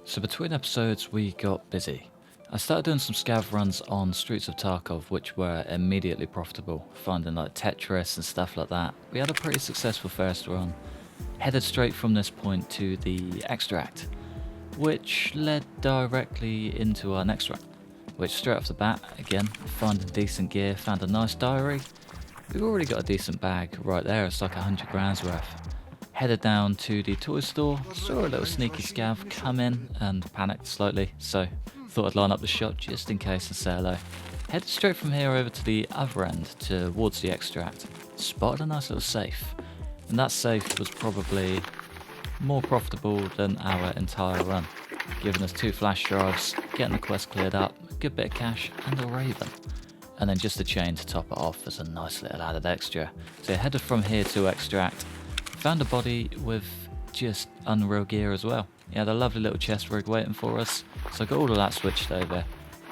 So between episodes we got busy. I started doing some scav runs on Streets of Tarkov which were immediately profitable, finding like Tetris and stuff like that. We had a pretty successful first run, headed straight from this point to the extract, which led directly into our next run, which straight off the bat, again, finding decent gear, found a nice diary. We've already got a decent bag right there, it's like 100 grams worth. Headed down to the toy store, saw a little sneaky scav come in and panicked slightly, so thought I'd line up the shot just in case and say hello. Headed straight from here over to the other end towards the extract, spotted a nice little safe, and that safe was probably more profitable than our entire run, giving us 2 flash drives, getting the quest cleared up, a good bit of cash and a raven. And then just a chain to top it off as a nice little added extra. So headed from here to extract, found a body with just unreal gear as well. He had a lovely little chest rig waiting for us, so I got all of that switched over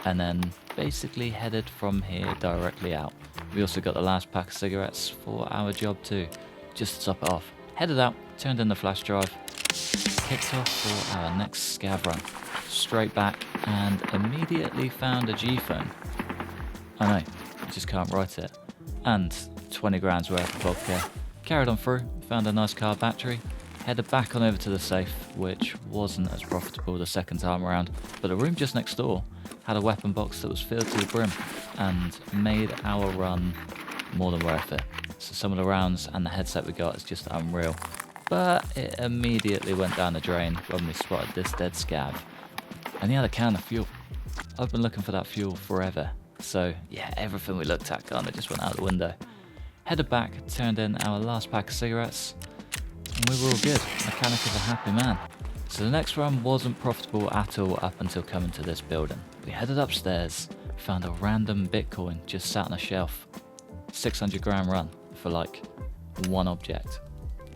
and then basically headed from here directly out. We also got the last pack of cigarettes for our job too, just to top it off. Headed out, turned in the flash drive, kicked off for our next scav run. Straight back and immediately found a G-phone. I know, I just can't write it. And 20 grams worth of vodka. Carried on through, found a nice car battery, headed back on over to the safe, which wasn't as profitable the second time around, but the room just next door had a weapon box that was filled to the brim and made our run more than worth it. So some of the rounds and the headset we got is just unreal. But it immediately went down the drain when we spotted this dead scav. And he had a can of fuel. I've been looking for that fuel forever. So yeah, everything we looked at kind of just went out the window. Headed back, turned in our last pack of cigarettes, and we were all good. Mechanic is a happy man. So the next run wasn't profitable at all up until coming to this building. We headed upstairs, found a random Bitcoin just sat on a shelf. 600 gram run for like one object.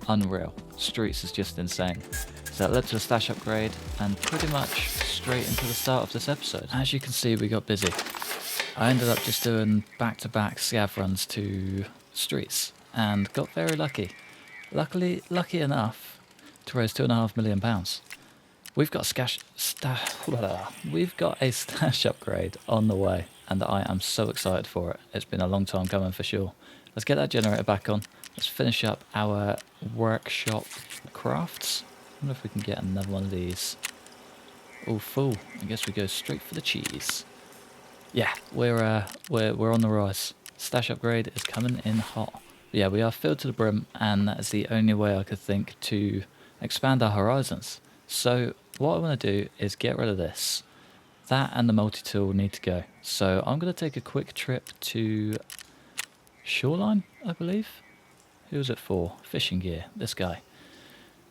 Unreal. Streets is just insane. So that led to a stash upgrade and pretty much straight into the start of this episode. As you can see, we got busy. I ended up just doing back-to-back scav runs to Streets and got very lucky. Lucky enough to raise £2.5 million. We've got a stash upgrade on the way and I am so excited for it. It's been a long time coming for sure. Let's get that generator back on. Let's finish up our workshop crafts. I wonder if we can get another one of these. All full. I guess we go straight for the cheese. Yeah, we're on the rise. Stash upgrade is coming in hot. Yeah, we are filled to the brim, and that is the only way I could think to expand our horizons. So what I want to do is get rid of this. That and the multi-tool need to go. So I'm going to take a quick trip to Shoreline, I believe. Who's it for? Fishing gear. This guy.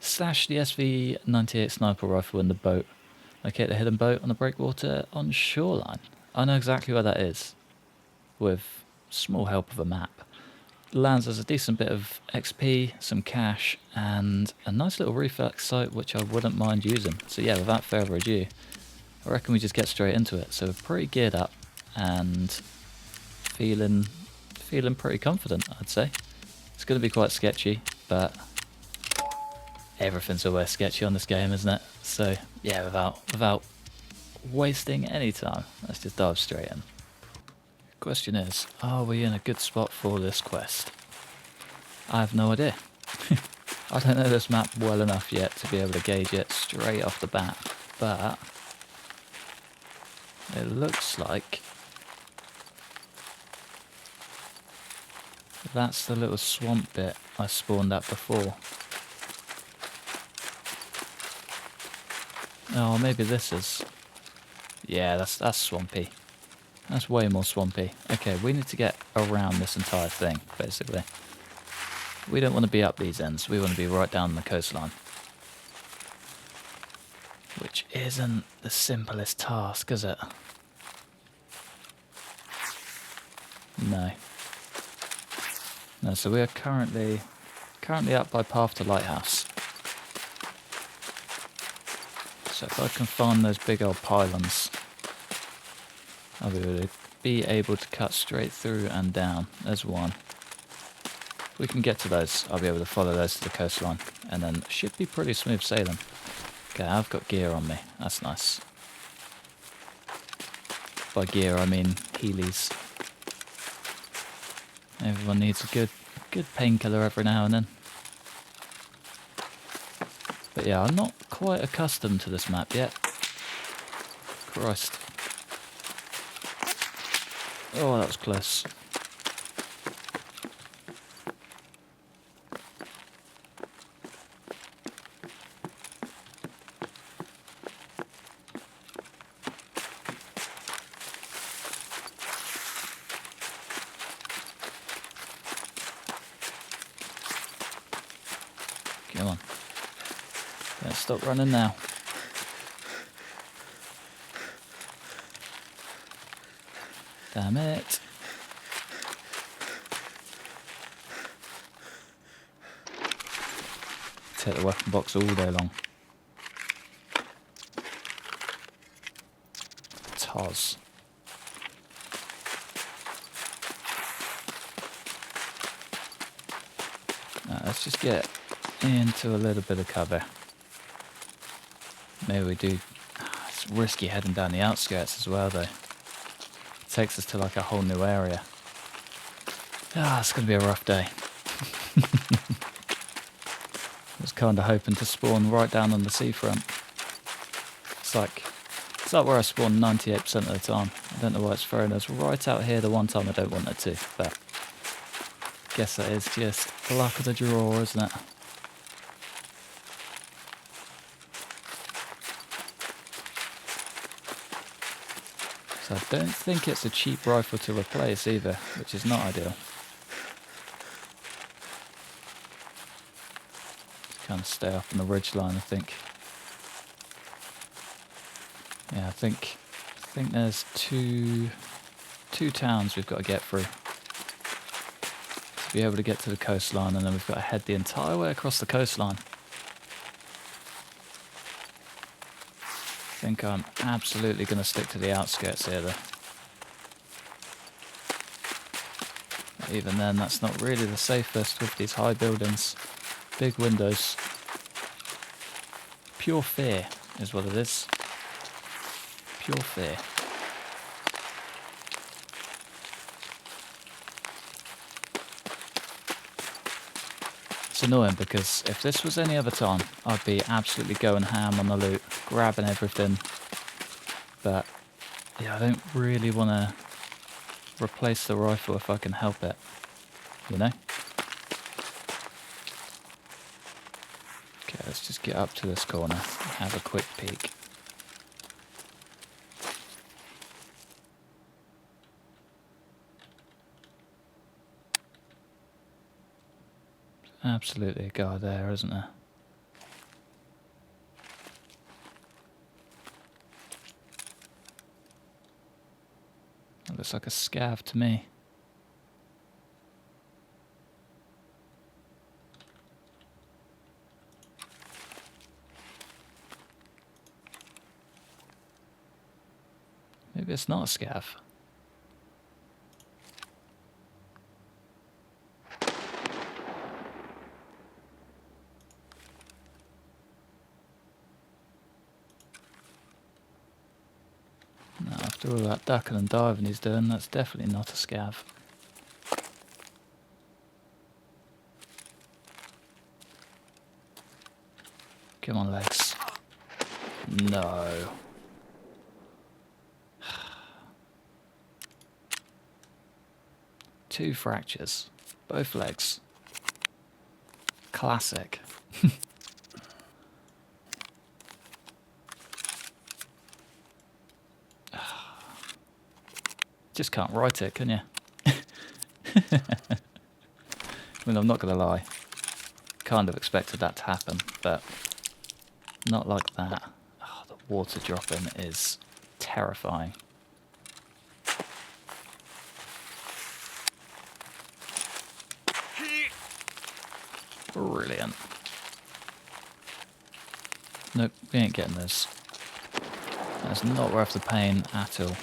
Stash the SV-98 sniper rifle in the boat. Locate the hidden boat on the breakwater on Shoreline. I know exactly where that is, with small help of a map. Lands us a decent bit of XP, some cash, and a nice little reflex sight which I wouldn't mind using. So yeah, without further ado, I reckon we just get straight into it. So we're pretty geared up and feeling pretty confident, I'd say. It's going to be quite sketchy, but everything's always sketchy on this game, isn't it? So yeah, without wasting any time, let's just dive straight in. Question is, are we in a good spot for this quest? I have no idea. I don't know this map well enough yet to be able to gauge it straight off the bat, but it looks like that's the little swamp bit I spawned at before. Oh, maybe this is... Yeah, that's swampy. That's way more swampy. Okay, we need to get around this entire thing, basically. We don't want to be up these ends. We want to be right down the coastline. Which isn't the simplest task, is it? No. No, so we are currently up by Path to Lighthouse. So if I can find those big old pylons, I'll be able to cut straight through and down. There's one. If we can get to those, I'll be able to follow those to the coastline, and then it should be pretty smooth sailing. Okay, I've got gear on me. That's nice. By gear, I mean Heelys. Everyone needs a good painkiller every now and then. But yeah, I'm not quite accustomed to this map yet. Christ. Oh, that was close. Come on. Don't stop running now. Damn it. Take the weapon box all day long. Toz. Right, let's just get into a little bit of cover. Maybe we do. It's risky heading down the outskirts as well, though. It takes us to like a whole new area. It's going to be a rough day. I was kind of hoping to spawn right down on the seafront. It's like where I spawn 98% of the time. I don't know why it's throwing us right out here the one time I don't want it to, but I guess that is just the luck of the draw, isn't it? So I don't think it's a cheap rifle to replace either, which is not ideal. Just kind of stay up on the ridgeline, I think. Yeah, I think there's two towns we've got to get through to be able to get to the coastline, and then we've got to head the entire way across the coastline. I think I'm absolutely going to stick to the outskirts here, though. But even then, that's not really the safest with these high buildings, big windows. Pure fear is what it is. Pure fear. It's annoying because if this was any other time, I'd be absolutely going ham on the loot, grabbing everything. But yeah, I don't really want to replace the rifle if I can help it, you know? Okay, let's just get up to this corner and have a quick peek. Absolutely a guy there, isn't there? It looks like a scav to me. Maybe it's not a scav. No, after all that ducking and diving he's doing, that's definitely not a scav. Come on, legs. No. Two fractures. Both legs. Classic. Just can't write it, can you? I mean, I'm not going to lie. Kind of expected that to happen, but not like that. Oh, the water dropping is terrifying. Brilliant. Nope, we ain't getting this. That's not worth the pain at all.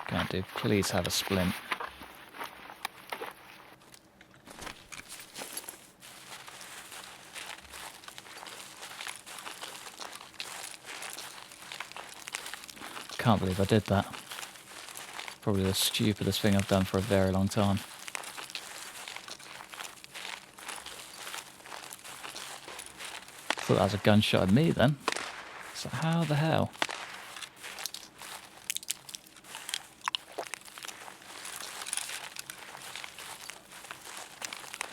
Can't do. Please have a splint. Can't believe I did that. Probably the stupidest thing I've done for a very long time. Thought that was a gunshot at me then. So how the hell?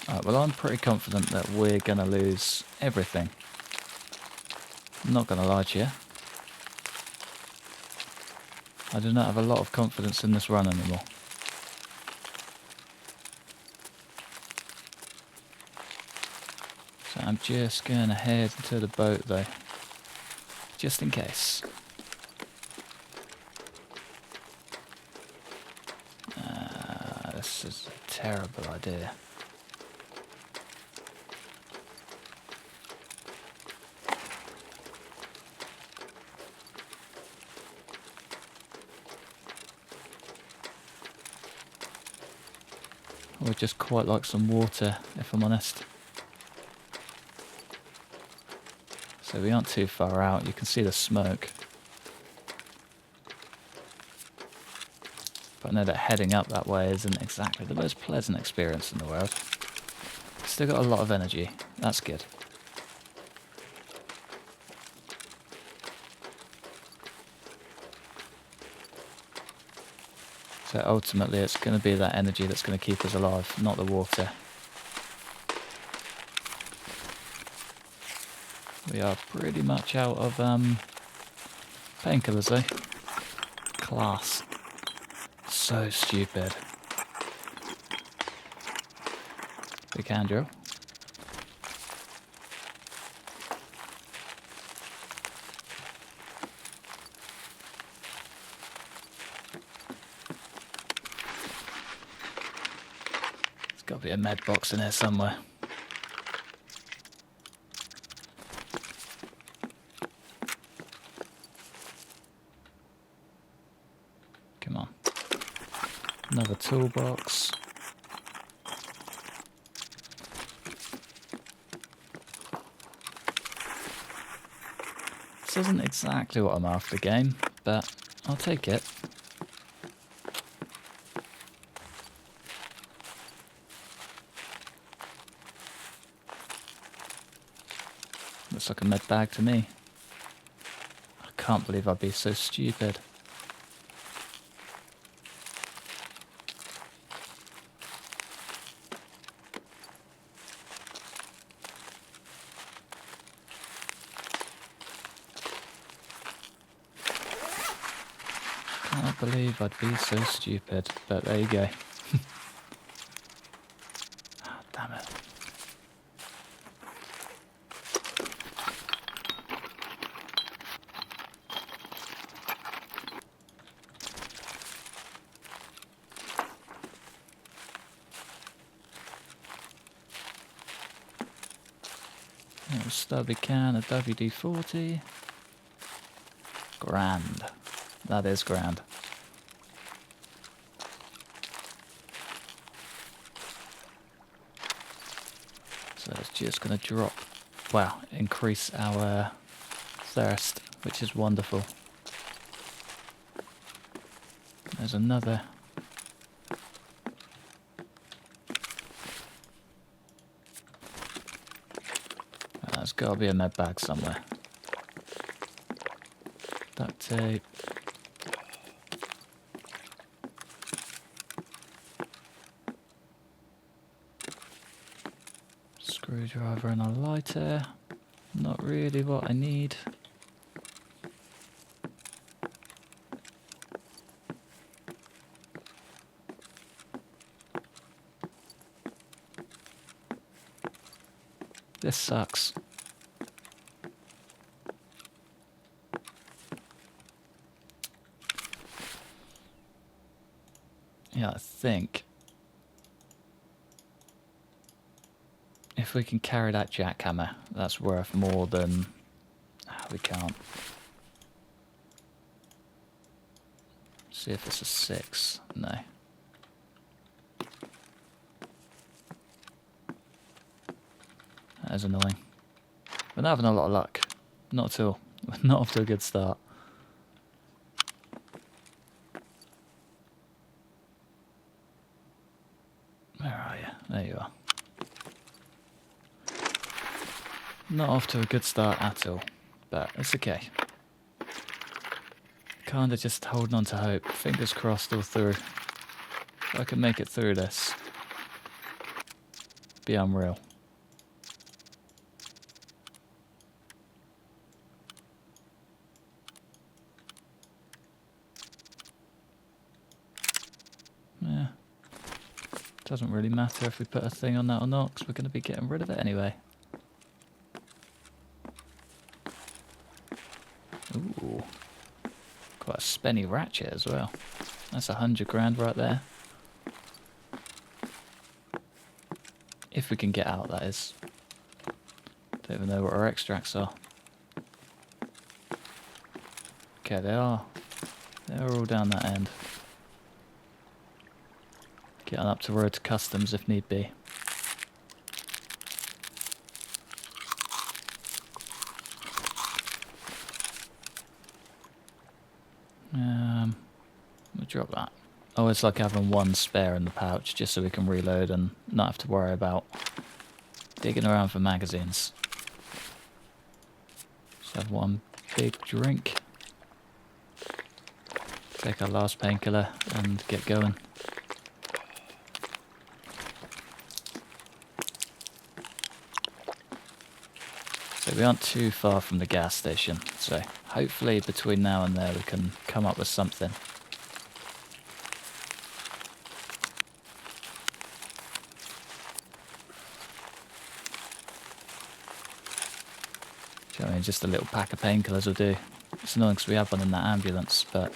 Alright, well I'm pretty confident that we're going to lose everything. I'm not going to lie to you. I do not have a lot of confidence in this run anymore. So I'm just going to head into the boat though. Just in case. This is a terrible idea. I would just quite like some water, if I'm honest. So we aren't too far out, you can see the smoke. But I know that heading up that way isn't exactly the most pleasant experience in the world. Still got a lot of energy, that's good. So ultimately it's going to be that energy that's going to keep us alive, not the water. We are pretty much out of painkillers though. Class. So stupid. We can drill. There's got to be a med box in here somewhere. Come on. Another toolbox. This isn't exactly what I'm after, game, but I'll take it. Looks like a med bag to me. I can't believe I'd be so stupid. Can't believe I'd be so stupid, but there you go. Oh, damn it. Little stubby can of WD-40. Grand. That is grand. So it's just going to drop, wow, increase our thirst, which is wonderful. There's another. There's got to be a med bag somewhere. Duct tape. Screwdriver and a lighter. Not really what I need. This sucks. Yeah, I think if we can carry that jackhammer, that's worth more than... we can't. See if it's a 6. No. That is annoying. We're not having a lot of luck. Not at all. We're not off to a good start. Not off to a good start at all, but it's okay. Kinda just holding on to hope. Fingers crossed all through. If I can make it through this, be unreal. Yeah. Doesn't really matter if we put a thing on that or not, because we're going to be getting rid of it anyway. Ooh. Quite a spenny ratchet as well. That's 100 grand right there. If we can get out, that is. Don't even know what our extracts are. Okay, they are. They're all down that end. Getting up to road to customs if need be. We'll drop that. Oh, it's like having one spare in the pouch just so we can reload and not have to worry about digging around for magazines. Just have one big drink. Take our last painkiller and get going. So we aren't too far from the gas station, so hopefully between now and there we can come up with something. Do you know what I mean? Just a little pack of painkillers will do. It's annoying because we have one in that ambulance, but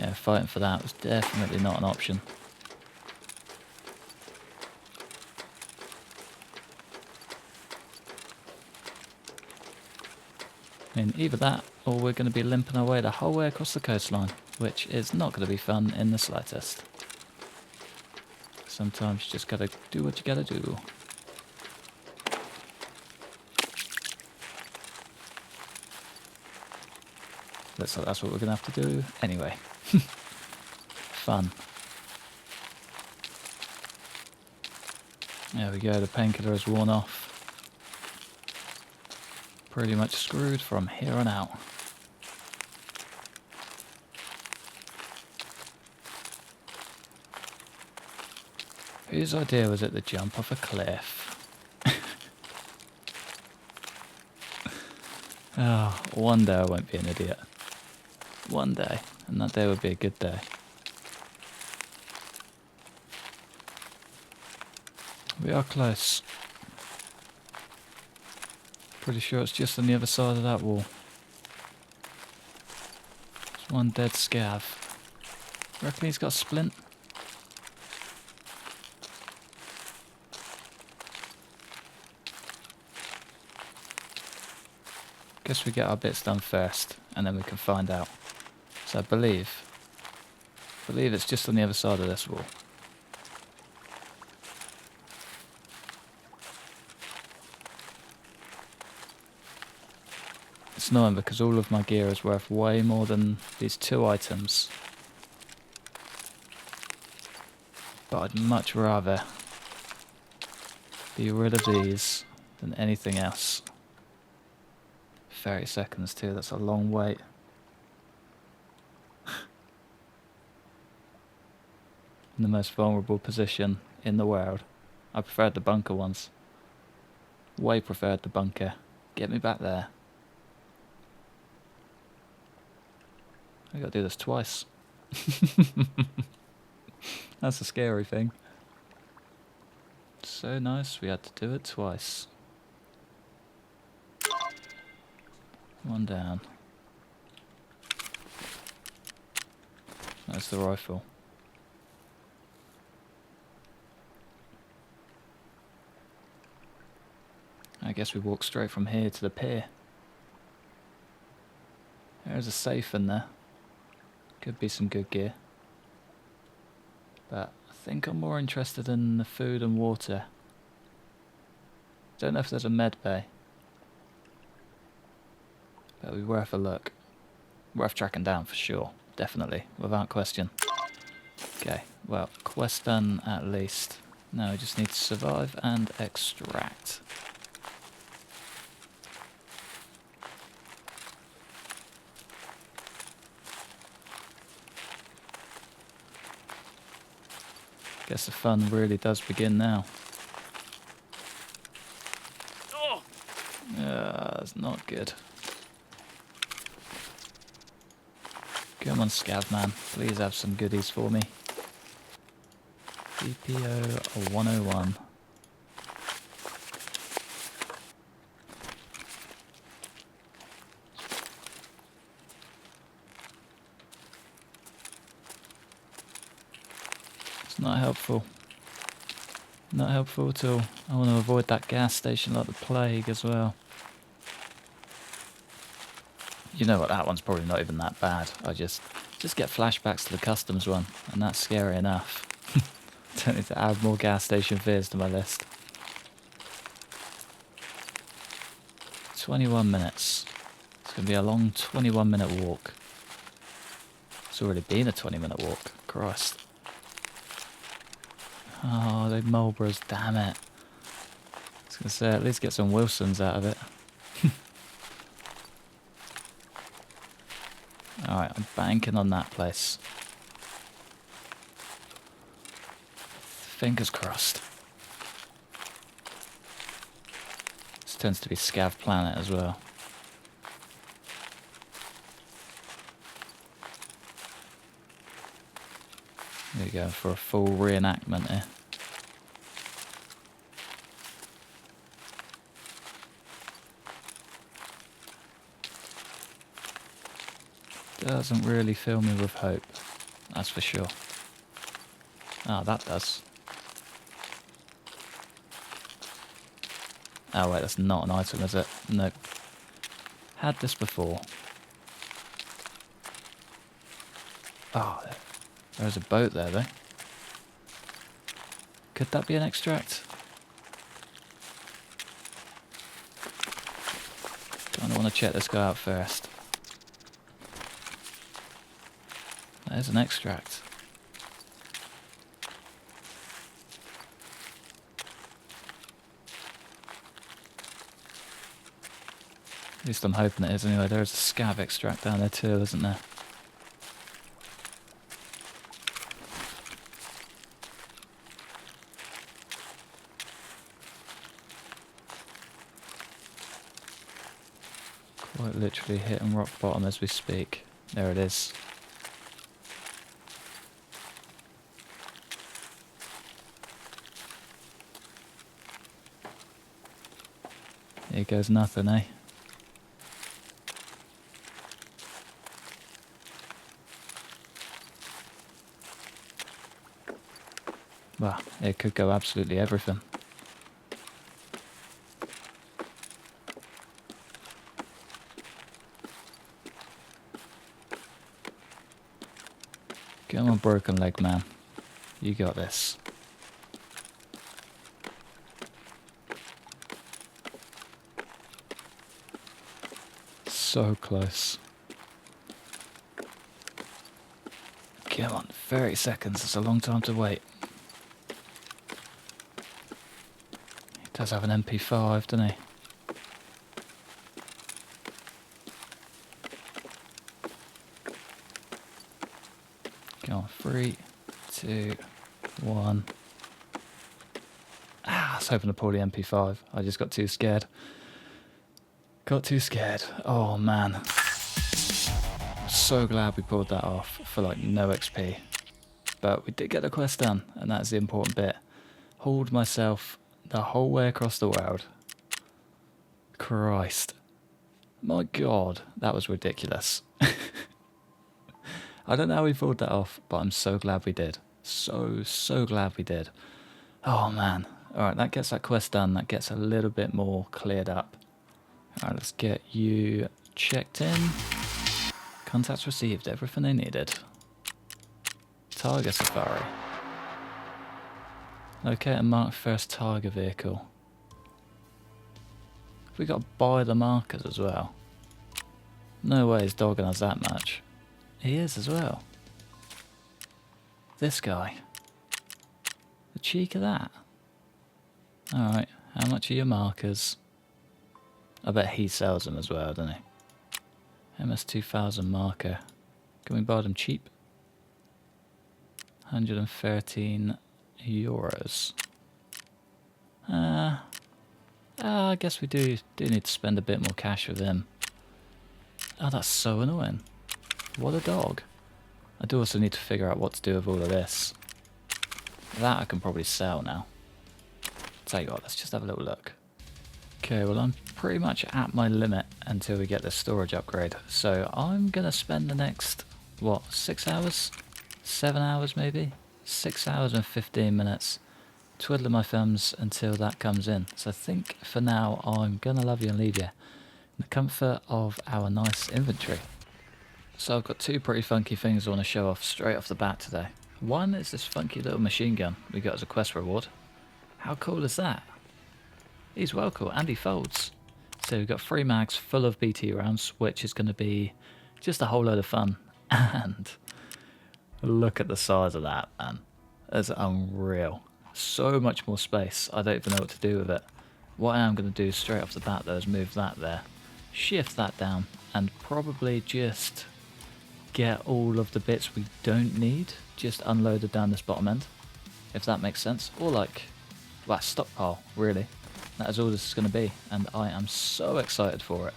yeah, fighting for that was definitely not an option. I mean, either that, or we're going to be limping our way the whole way across the coastline, which is not going to be fun in the slightest. Sometimes you just gotta do what you gotta do. Looks like that's what we're going to have to do anyway. Fun. There we go, the painkiller is worn off. Pretty much screwed from here on out. Whose idea was it to jump off a cliff? Oh, one day I won't be an idiot. One day, and that day would be a good day. We are close. Pretty sure it's just on the other side of that wall. There's one dead scav. Reckon he's got a splint? Guess we get our bits done first, and then we can find out. So I believe it's just on the other side of this wall. It's annoying because all of my gear is worth way more than these 2 items. But I'd much rather be rid of these than anything else. 30 seconds too, that's a long wait. In the most vulnerable position in the world. I preferred the bunker ones. Way preferred the bunker. Get me back there. I gotta do this twice. That's a scary thing. So nice, we had to do it twice. One down. That's the rifle. I guess we walk straight from here to the pier. There's a safe in there. Could be some good gear. But I think I'm more interested in the food and water. Don't know if there's a med bay. But it'll be worth a look. Worth tracking down for sure. Definitely. Without question. Okay. Well, quest done at least. Now we just need to survive and extract. Guess the fun really does begin now. That's not good. Come on, Scav man. Please have some goodies for me. DPO 101. It's not helpful. Not helpful at all. I want to avoid that gas station like the plague as well. You know what, that one's probably not even that bad. I just get flashbacks to the customs one, and that's scary enough. Don't need to add more gas station fears to my list. 21 minutes. It's going to be a long 21-minute walk. It's already been a 20-minute walk. Christ. Oh, they Marlboros, damn it. I was going to say, at least get some Wilsons out of it. Alright, I'm banking on that place. Fingers crossed. This tends to be Scav Planet as well. There you go, for a full reenactment here. Doesn't really fill me with hope, that's for sure. Ah, that does. Oh wait, that's not an item, is it? Nope. Had this before. Oh, there's a boat there though. Could that be an extract? Kinda wanna check this guy out first. There's an extract. At least I'm hoping it is anyway. There's a scav extract down there too, isn't there? Quite literally hitting rock bottom as we speak. There it is. Here goes nothing, eh? Well, it could go absolutely everything. Come on, broken leg man. You got this. So close. Come on, 30 seconds. It's a long time to wait. He does have an MP5, doesn't he? Go on, 3, 2, 1. I was hoping to pull the MP5. I just got too scared. Got too scared. Oh man. I'm so glad we pulled that off for like no XP. But we did get the quest done, and that's the important bit. Hauled myself the whole way across the world. Christ. My god, that was ridiculous. I don't know how we pulled that off, but I'm so glad we did. So glad we did. Oh man. Alright, that gets that quest done. That gets a little bit more cleared up. Alright, let's get you checked in. Contacts received, everything they needed. Tiger Safari. Locate and mark first Tiger vehicle. We got to buy the markers as well. No way he's dogging us that much. He is as well. This guy. The cheek of that. Alright, how much are your markers? I bet he sells them as well, doesn't he? MS2000 marker. Can we buy them cheap? 113. euros. I guess we do need to spend a bit more cash with him. Oh, that's so annoying. What a dog. I do also need to figure out what to do with all of this. That I can probably sell now. Tell you what, let's just have a little look. Okay, well I'm pretty much at my limit until we get this storage upgrade. So I'm going to spend the next, what, 6 hours? 7 hours maybe? 6 hours and 15 minutes. Twiddling my thumbs until that comes in. So I think for now I'm going to love you and leave you in the comfort of our nice inventory. So I've got two pretty funky things I want to show off straight off the bat today. One is this funky little machine gun we got as a quest reward. How cool is that? He's well cool, and he folds. So we've got 3 mags full of BT rounds, which is going to be just a whole load of fun. And look at the size of that, man. That's unreal. So much more space. I don't even know what to do with it. What I am going to do straight off the bat though is move that there, shift that down, and probably just get all of the bits we don't need just unloaded down this bottom end, if that makes sense. Or like, well, stockpile, really. That is all this is going to be, and I am so excited for it.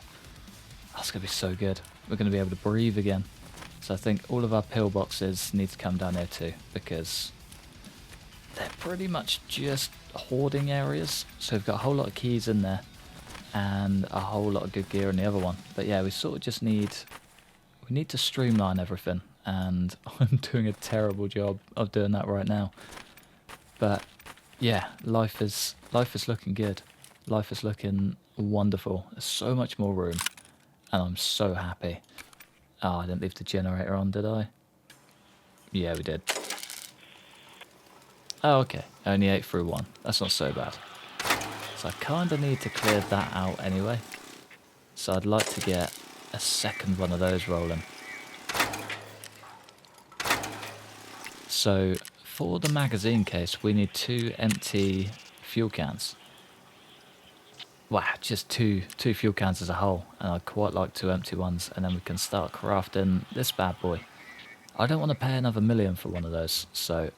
That's going to be so good. We're going to be able to breathe again. So I think all of our pillboxes need to come down here too, because they're pretty much just hoarding areas. So we've got a whole lot of keys in there and a whole lot of good gear in the other one. But yeah, we sort of just need to streamline everything, and I'm doing a terrible job of doing that right now. But yeah, life is looking good. Life is looking wonderful. There's so much more room, and I'm so happy. Oh, I didn't leave the generator on, did I? Yeah, we did. Oh, okay. Only 8 through 1. That's not so bad. So I kind of need to clear that out anyway. So I'd like to get a second one of those rolling. So for the magazine case, we need 2 empty fuel cans. Wow, just two fuel cans as a whole, and I'd quite like 2 empty ones, and then we can start crafting this bad boy. I don't want to pay another $1 million for one of those, so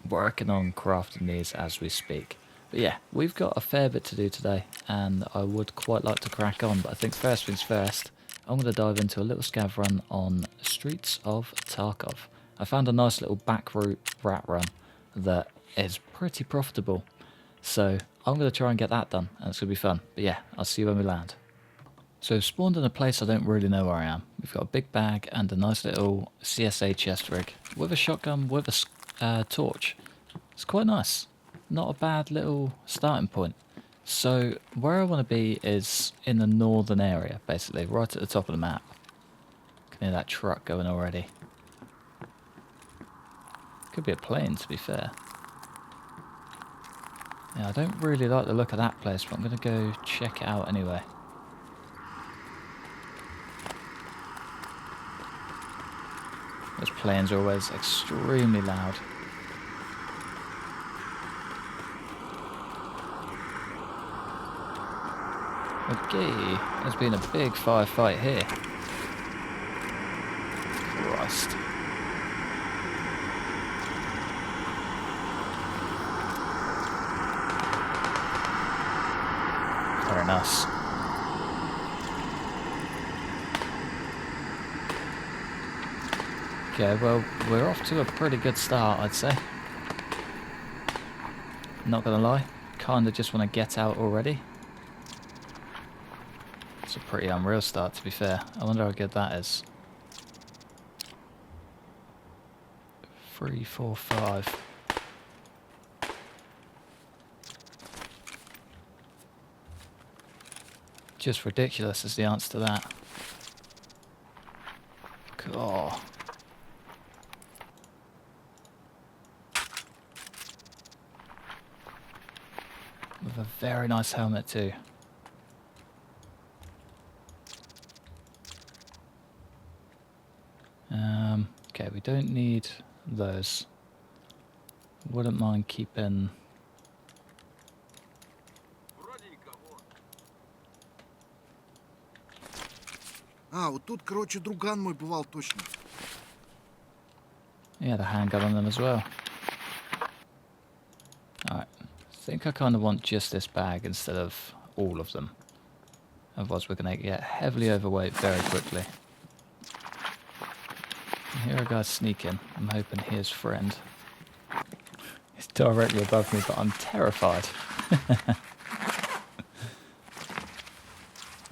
working on crafting these as we speak. But yeah, we've got a fair bit to do today, and I would quite like to crack on, but I think first things first, I'm going to dive into a little scav run on Streets of Tarkov. I found a nice little back route rat run that is pretty profitable, so I'm going to try and get that done, and it's going to be fun. But yeah, I'll see you when we land. So we've spawned in a place I don't really know where I am. We've got a big bag and a nice little CSA chest rig with a shotgun with a torch. It's quite nice. Not a bad little starting point. So where I want to be is in the northern area, basically, right at the top of the map. Can hear that truck going already. Could be a plane, to be fair. Yeah, I don't really like the look of that place, but I'm going to go check it out anyway. Those planes are always extremely loud. Okay, there's been a big firefight here. Christ. Very nice. Okay, well, we're off to a pretty good start, I'd say. Not gonna lie, kinda just want to get out already. It's a pretty unreal start, to be fair. I wonder how good that is. 3, 4, 5. Just ridiculous is the answer to that. God. With a very nice helmet too. Okay, we don't need those. Wouldn't mind keeping... Вот тут, короче, друган мой бывал точно. Yeah, the handgun on them as well. think I kind of want just this bag instead of all of them. Otherwise we're going to get heavily overweight very quickly. And here a guy's sneaking. I'm hoping his friend. He's directly above me, but I'm terrified.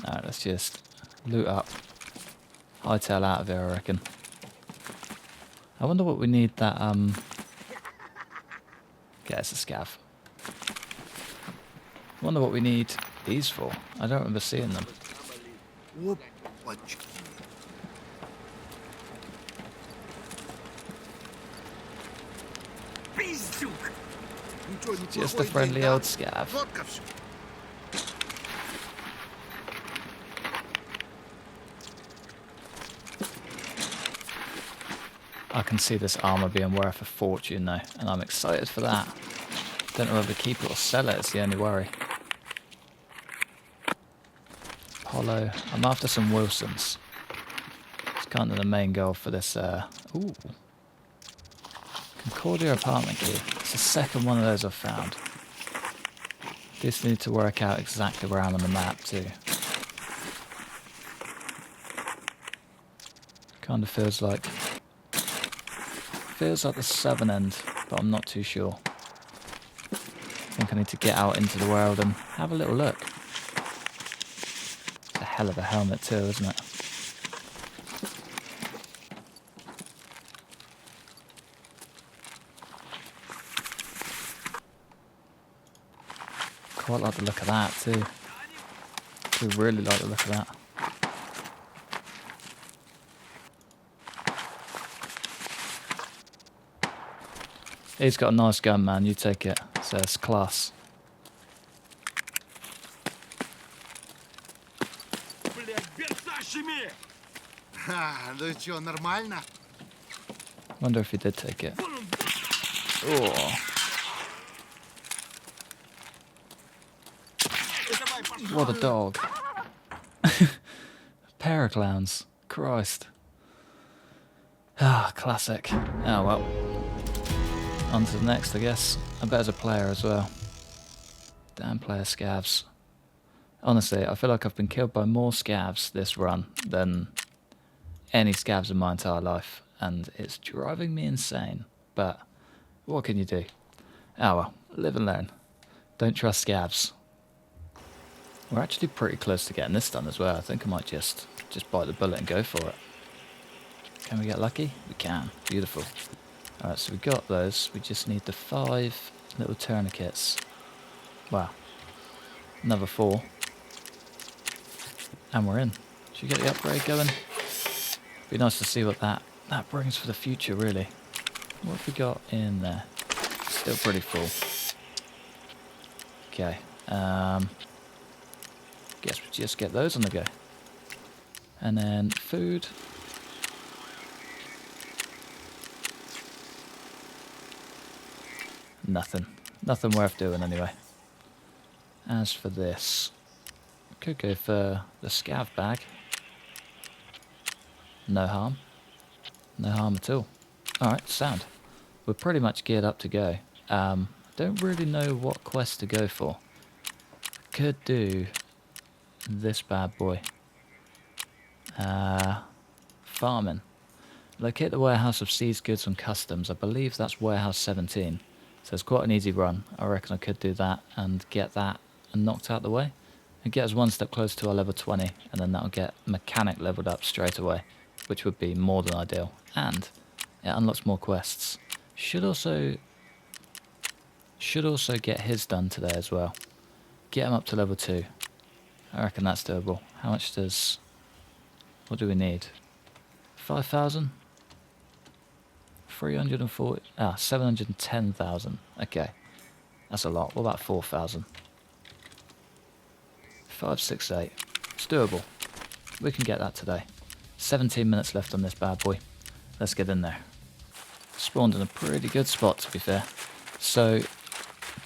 Alright, let's just loot up. Hightail out of here, I reckon. I wonder what we need that, Okay, it's a scav. I wonder what we need these for. I don't remember seeing them. Опачки. Пиздюк! Ничего, Just a неплохой friendly день, да? old scav. Четко всё. I can see this armor being worth a fortune though, and I'm excited for that. Don't know whether to keep it or sell it, it's the only worry. Apollo. I'm after some Wilsons. It's kind of the main goal for this, ooh. Concordia apartment key. It's the second one of those I've found. Just need to work out exactly where I'm on the map too. Kind of feels like the southern end, but I'm not too sure. I think I need to get out into the world and have a little look. It's a hell of a helmet too, isn't it? Quite like the look of that too. I really like the look of that. He's got a nice gun, man. You take it. So it's class. Ха, ну чё, нормально? Wonder if he did take it. Oh. What a dog. Pair of clowns. Christ. Ah, classic. Oh well. On to the next, I guess. I bet as a player as well. Damn player scavs. Honestly, I feel like I've been killed by more scavs this run than any scavs in my entire life, and it's driving me insane. But what can you do? Oh well, live and learn. Don't trust scavs. We're actually pretty close to getting this done as well. I think I might just bite the bullet and go for it. Can we get lucky? We can. Beautiful. Alright, so we got those. We just need the 5 little tourniquets. Wow. Another 4. And we're in. Should we get the upgrade going? Be nice to see what that brings for the future, really. What have we got in there? Still pretty full. Okay. Guess we just get those on the go. And then food. Nothing worth doing anyway. As for this, could go for the scav bag. No harm. No harm at all. Alright, sound. We're pretty much geared up to go. Don't really know what quest to go for. Could do this bad boy. Farming. Locate the warehouse of seized goods and customs. I believe that's warehouse 17. So it's quite an easy run. I reckon I could do that and get that and knocked out the way. And get us one step closer to our level 20, and then that'll get mechanic leveled up straight away, which would be more than ideal. And it unlocks more quests. Should also get his done today as well. Get him up to level 2. I reckon that's doable. How much does... what do we need? 5,000? 340... 710,000. Okay. That's a lot. What about 4,000? 568. It's doable. We can get that today. 17 minutes left on this bad boy. Let's get in there. Spawned in a pretty good spot, to be fair. So,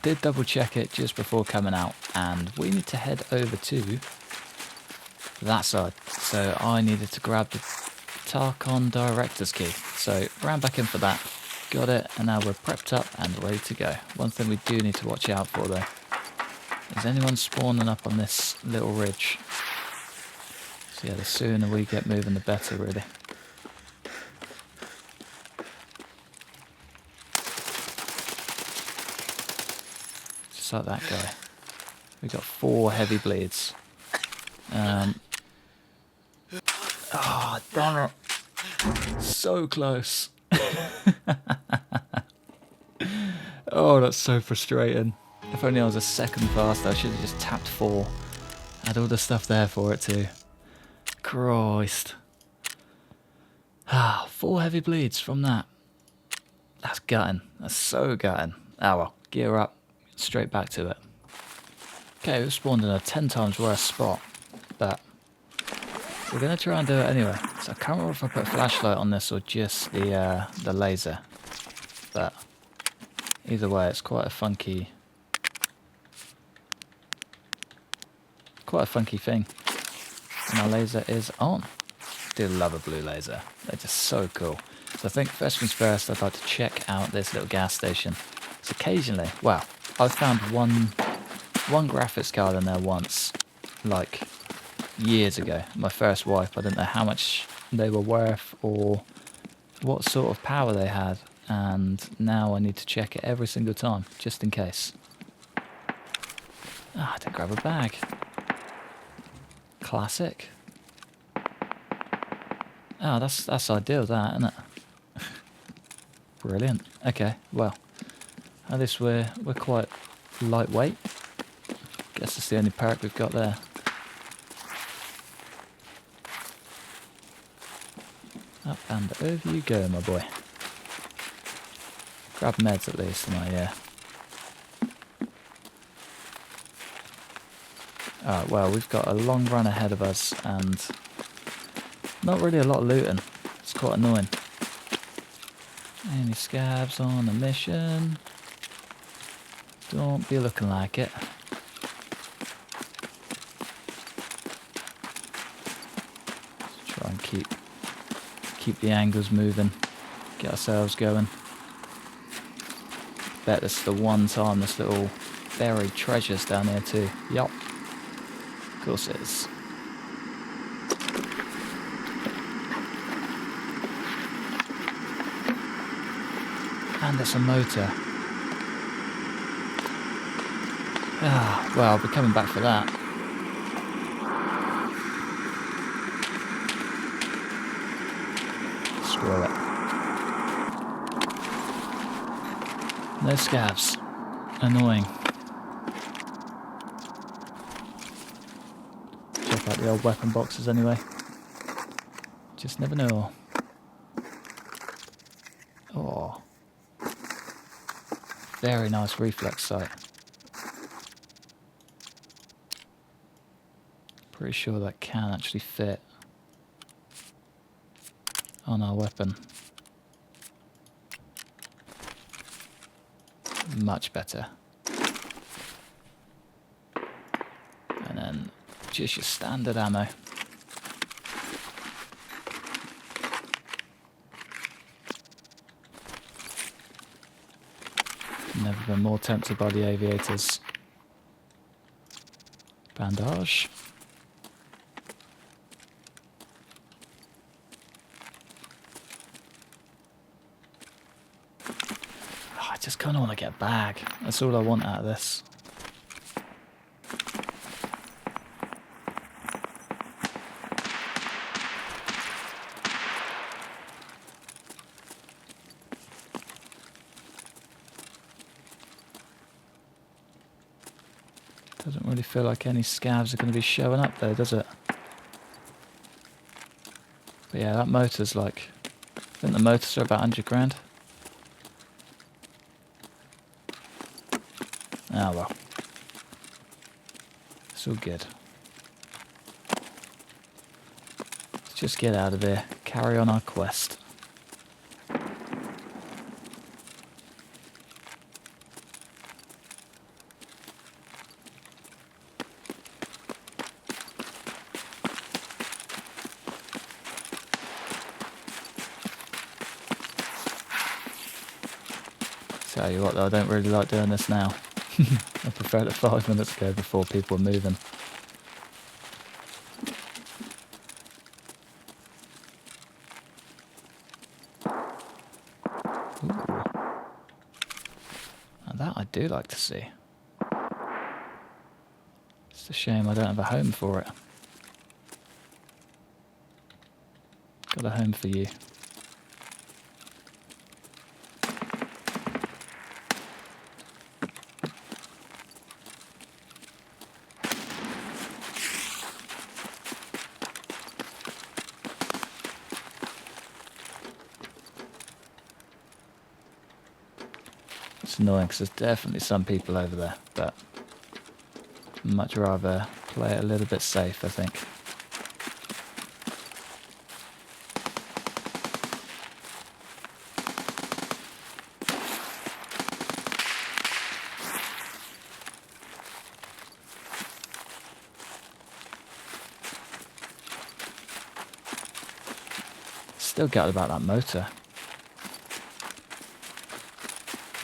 did double check it just before coming out, and we need to head over to that side. So I needed to grab the Tarkov director's key. So ran back in for that. got it, and now we're prepped up and ready to go. One thing we do need to watch out for though, is anyone spawning up on this little ridge. So yeah, the sooner we get moving the better really. Just like that guy. We got 4 heavy bleeds. Oh, damn it. So close. Oh, that's so frustrating. If only I was a second faster, I should have just tapped 4. Had all the stuff there for it too. Christ. 4 heavy bleeds from that. That's gutting. That's so gutting. Ah well, gear up. Straight back to it. Okay, we've spawned in a 10 times worse spot. But we're going to try and do it anyway. So I can't remember if I put a flashlight on this or just the laser. But either way, it's quite a funky thing. And our laser is on. Do love a blue laser. They're just so cool. So I think first things first, I'd like to check out this little gas station. So occasionally, well, I found one graphics card in there once, like years ago. My first wipe, I didn't know how much they were worth or what sort of power they had, and now I need to check it every single time, just in case. I didn't grab a bag. Classic. Oh, that's ideal, that, isn't it? Brilliant. Okay, well, at least we're quite lightweight. Guess that's the only perk we've got there. Up and over you go, my boy. Grab meds at least, am I? Yeah. Alright, well, we've got a long run ahead of us and not really a lot of looting. It's quite annoying. Any scabs on a mission? Don't be looking like it. Let's try and keep the angles moving. Get ourselves going. Bet this is the one time this little buried treasure's down here too. Yup. Of course it is. And it's a motor. Ah, well, I'll be coming back for that. Screw it. No scabs. Annoying. Check out the old weapon boxes anyway. Just never know. Oh. Very nice reflex sight. Pretty sure that can actually fit on our weapon. Much better. And then just your standard ammo. Never been more tempted by the aviators. Bandage. Oh, I just kind of want to get a bag. That's all I want out of this. Doesn't really feel like any scavs are going to be showing up though, does it? But yeah, that motor's like... I think the motors are about 100 grand. Ah well. It's all good. Let's just get out of here. Carry on our quest. Tell you what though, I don't really like doing this now. I preferred it 5 minutes ago before people were moving. Ooh. Now that I do like to see. It's a shame I don't have a home for it. Got a home for you. It's annoying because there's definitely some people over there, but I'd much rather play it a little bit safe, I think. Still gutted about that motor.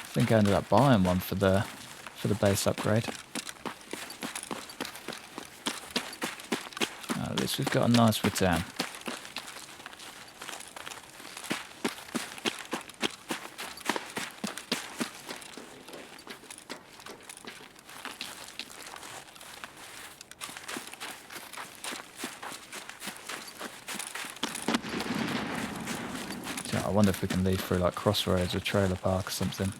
I think I ended up buying one for the base upgrade. At least we've got a nice return. I wonder if we can leave through like Crossroads or Trailer Park or something.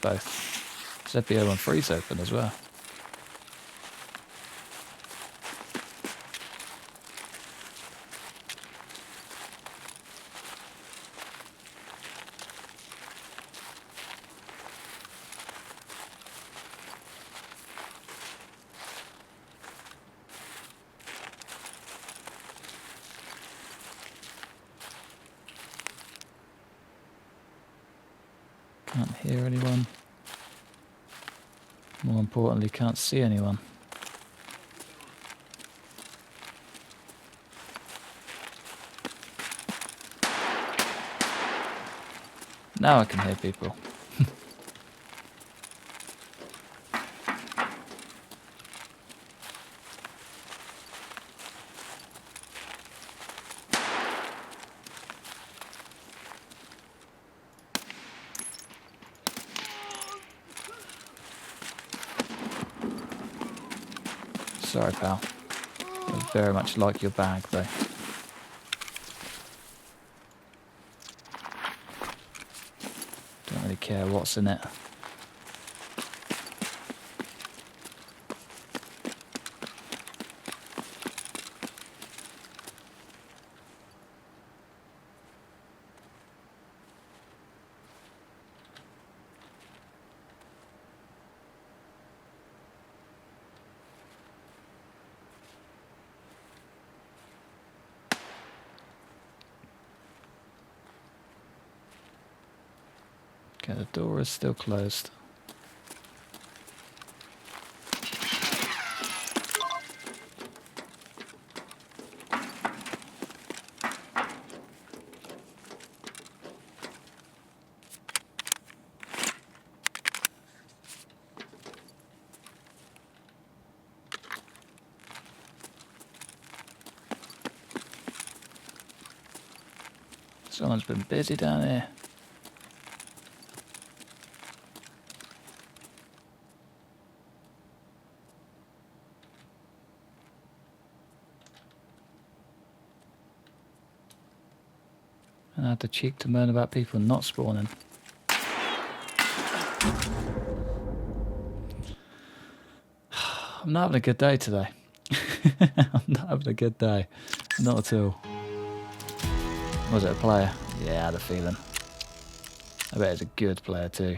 Both. ZBO13's open as well. Can't hear anyone. More importantly, can't see anyone. Now I can hear people. Sorry, pal. I very much like your bag, though. Don't really care what's in it. Okay, the door is still closed. Someone's been busy down here. And I had the cheek to moan about people not spawning. I'm not having a good day today. I'm not having a good day. Not at all. Was it a player? Yeah, I had a feeling. I bet it's a good player too.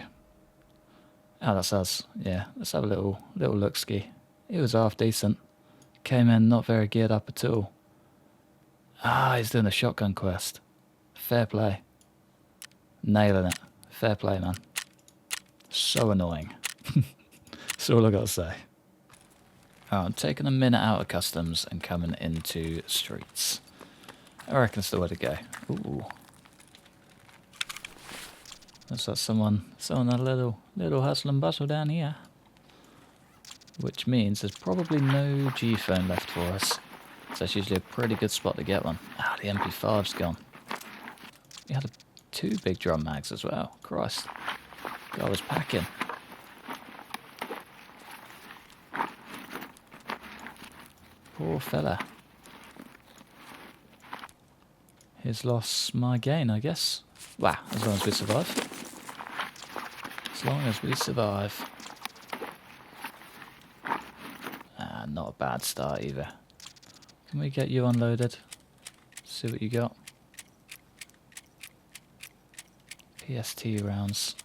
Oh, that's us. Yeah, let's have a little look-ski. He was half decent. Came in not very geared up at all. Ah, he's doing a shotgun quest. Fair play. Nailing it. Fair play, man. So annoying. That's all I gotta say. Oh, I'm taking a minute out of customs and coming into streets. I reckon it's the way to go. Ooh. Looks like someone had a little hustle and bustle down here. Which means there's probably no G-phone left for us. So that's usually a pretty good spot to get one. Ah, the MP5's gone. We had 2 big drum mags as well. Christ. God was packing. Poor fella. His loss, my gain, I guess. Wow, as long as we survive. As long as we survive. Ah, not a bad start either. Can we get you unloaded? See what you got. PST rounds.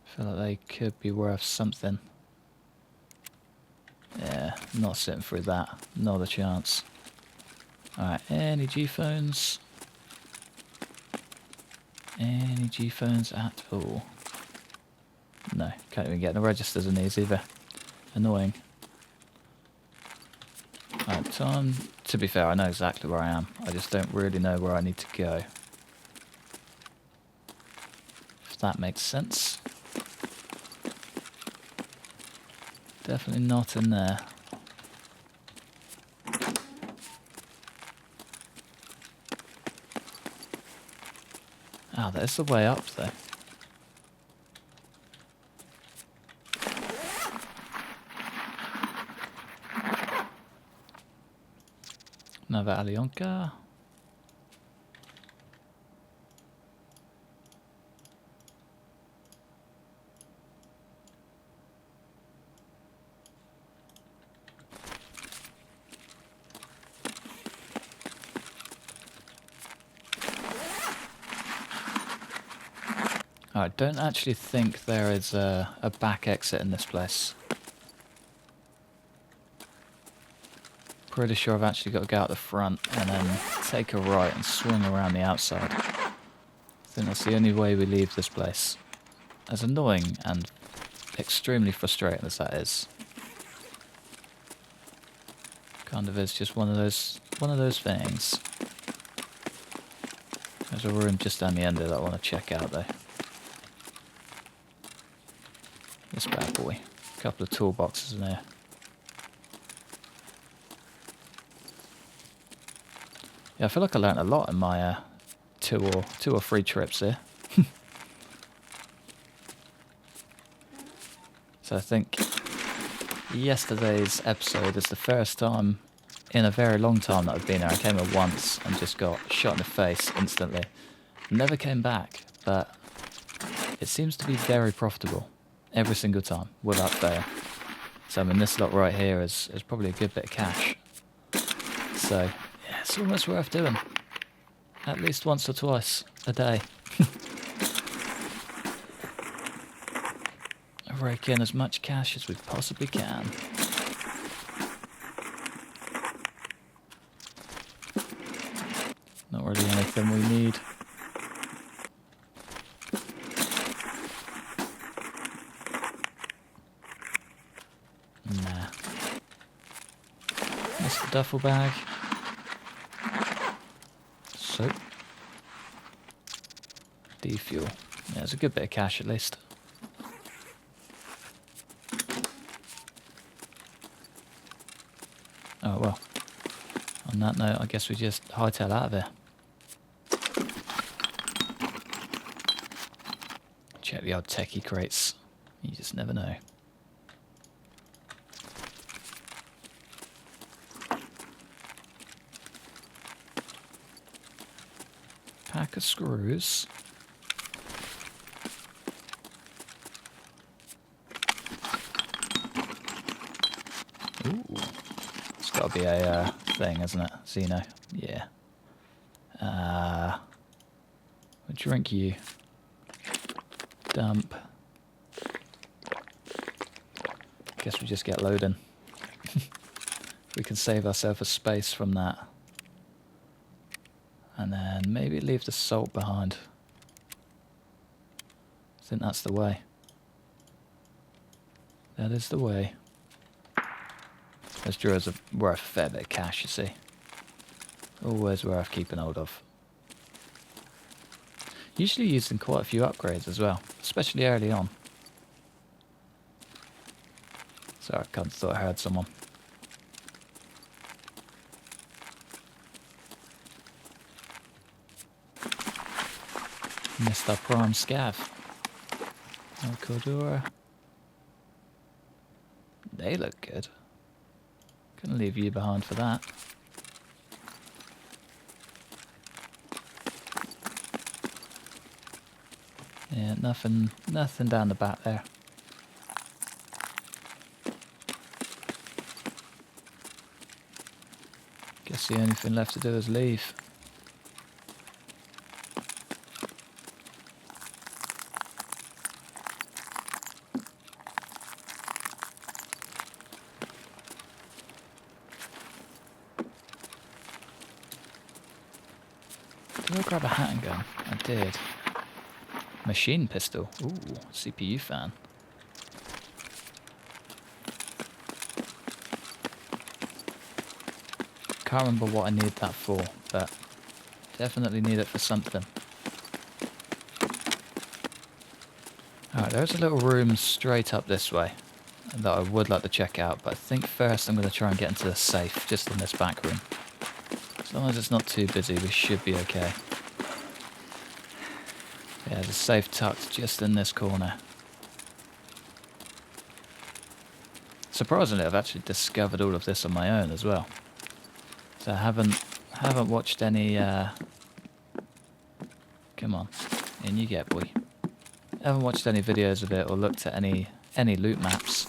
Feel like they could be worth something. Yeah, not sitting through that. Not a chance. Alright, any G-phones? Any G-phones at all? No, can't even get the registers in these either. Annoying. Alright, time. To be fair, I know exactly where I am. I just don't really know where I need to go. If that makes sense. Definitely not in there. Ah, there's the way up though. Another Alyonka. I don't actually think there is a back exit in this place. Pretty sure I've actually got to go out the front and then take a right and swing around the outside. I think that's the only way we leave this place. As annoying and extremely frustrating as that is. Kind of is just one of those things. There's a room just down the end of that I want to check out though. This bad boy. A couple of toolboxes in there. Yeah, I feel like I learnt a lot in my two or three trips here. So I think yesterday's episode is the first time in a very long time that I've been here. I came here once and just got shot in the face instantly. Never came back, but it seems to be very profitable every single time, without fail. So I mean, this lot right here is probably a good bit of cash. So yeah, it's almost worth doing. At least once or twice a day. Rake in as much cash as we possibly can. Not really anything we need. Nah. That's the duffel bag. Soap. Defuel. Yeah, there's a good bit of cash at least. Oh well. On that note, I guess we just hightail out of here. Check the old techie crates. You just never know. Pack of screws. Ooh. It's got to be a thing, isn't it? Xeno. Yeah. What drink you? Dump. Guess we just get loading. We can save ourselves a space from that. And then maybe leave the salt behind. I think that's the way. That is the way. Those drawers are worth a fair bit of cash, you see. Always worth keeping hold of. Usually used in quite a few upgrades as well, especially early on. Sorry, I kind of thought I heard someone. Missed our prime scav. Oh, Cordura. They look good. Couldn't leave you behind for that. Yeah, nothing down the back there. Guess the only thing left to do is leave. Did I grab a handgun? I did. Machine pistol. Ooh, CPU fan. Can't remember what I need that for, but definitely need it for something. Alright, there's a little room straight up this way that I would like to check out, but I think first I'm going to try and get into the safe just in this back room. As long as it's not too busy, we should be okay. Yeah, the safe tucked just in this corner. Surprisingly, I've actually discovered all of this on my own as well. So I haven't watched any. Come on, in you get, boy. I haven't watched any videos of it or looked at any loot maps.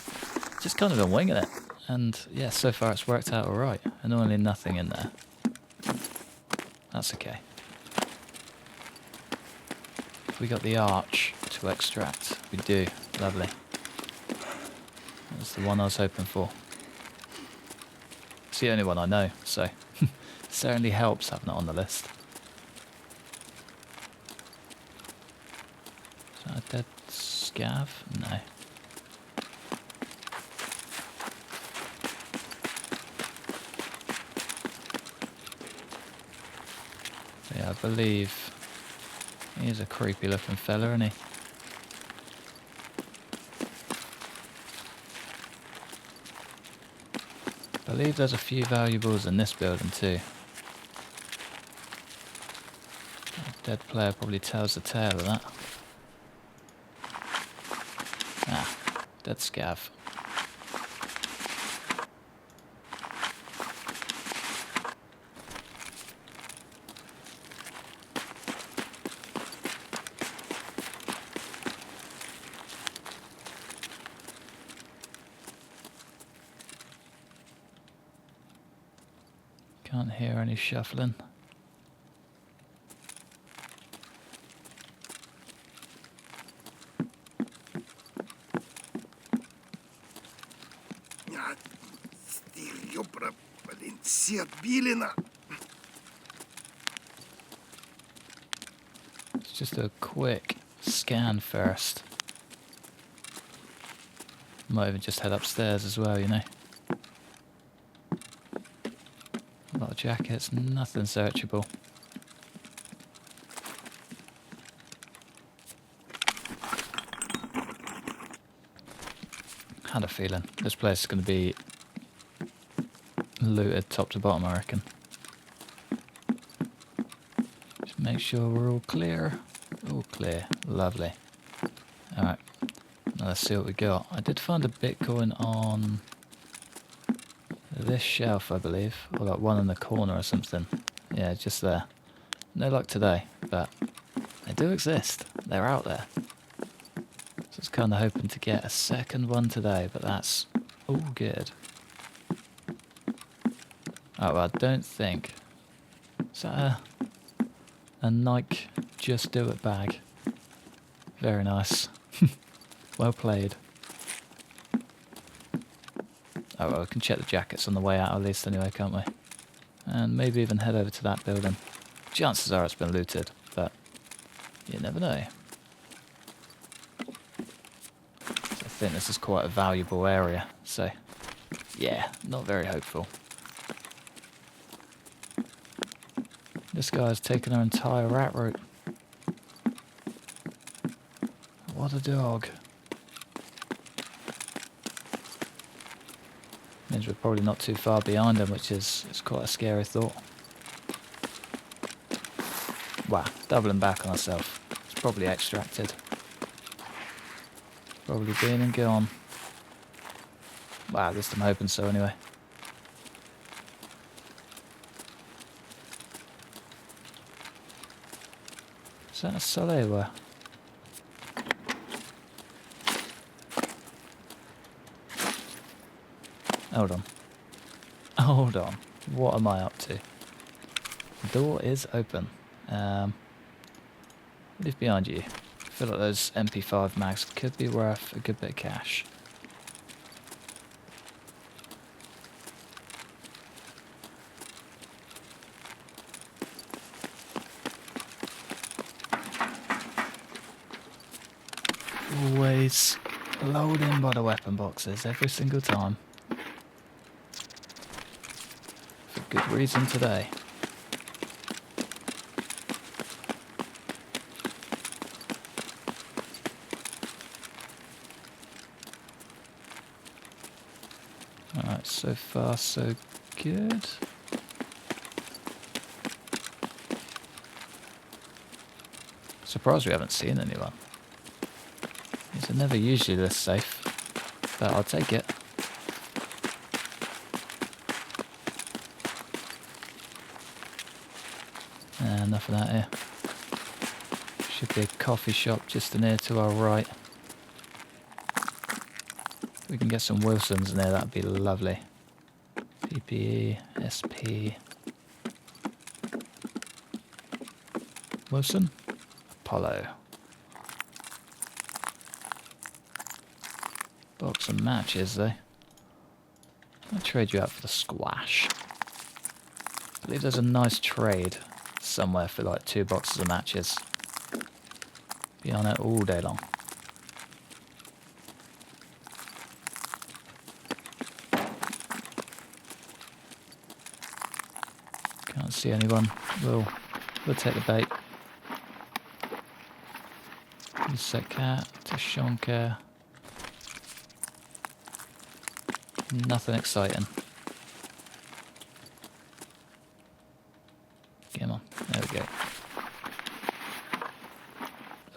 Just kind of been winging it, and yeah, so far it's worked out all right. Annoyingly, nothing in there. That's okay. We got the arch to extract. We do. Lovely. That's the one I was hoping for. It's the only one I know, so certainly helps having it on the list. Is that a dead scav? No. Yeah, I believe he's a creepy looking fella, isn't he? I believe there's a few valuables in this building too. A dead player probably tells the tale of that. Ah, dead scav. Can't hear any shuffling. Ёпра, блин, все отбили на... Let's just do a quick scan first. Might even just head upstairs as well, you know. A lot of jackets, nothing searchable. Had a feeling this place is going to be looted top to bottom, I reckon. Just make sure we're all clear. All clear. Lovely. Alright. Now let's see what we got. I did find a Bitcoin on this shelf, I believe. Or like one in the corner or something. Yeah, just there. No luck today, but they do exist. They're out there. So I was kind of hoping to get a second one today, but that's all good. Oh, well, I don't think... Is that a Nike Just Do It bag? Very nice. Well played. Oh, well, we can check the jackets on the way out at least anyway, can't we? And maybe even head over to that building. Chances are it's been looted, but you never know. I think this is quite a valuable area, so yeah, not very hopeful. This guy's taken our entire rat route. what a dog. Means we're probably not too far behind him, which is quite a scary thought. Wow, doubling back on ourselves. It's probably extracted. Probably been and gone. Wow, at least I'm hoping so anyway. Is that a Salewa? Hold on. Hold on. What am I up to? The door is open. What is behind you? I feel like those MP5 mags could be worth a good bit of cash. Always load in by the weapon boxes every single time. For good reason today. Alright, so far so good. Surprised we haven't seen anyone. These are never usually this safe, but I'll take it. Enough of that here. Should be a coffee shop just in here to our right. If we can get some Wilsons in there, that'd be lovely. PPE, SP. Wilson? Apollo. Box of matches, though. I'll trade you out for the squash. I believe there's a nice trade somewhere for like 2 boxes of matches. Be on it all day long. Can't see anyone. We'll take the bait. Cat to Shonka. Nothing exciting. Come on, there we go.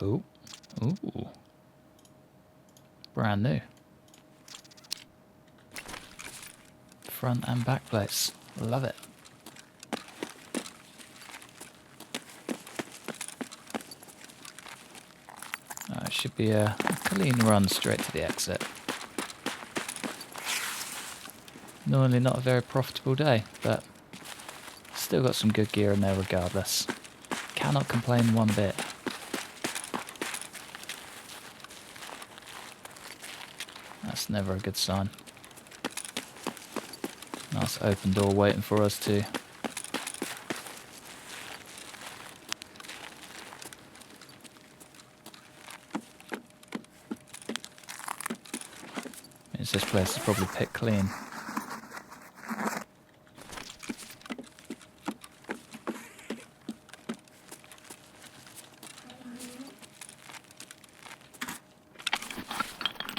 Oh, ooh, brand new. Front and back plates, love it. It should be a clean run straight to the exit. Normally not a very profitable day, but still got some good gear in there regardless. Cannot complain one bit. That's never a good sign. Nice open door waiting for us too. Means this place is probably picked clean.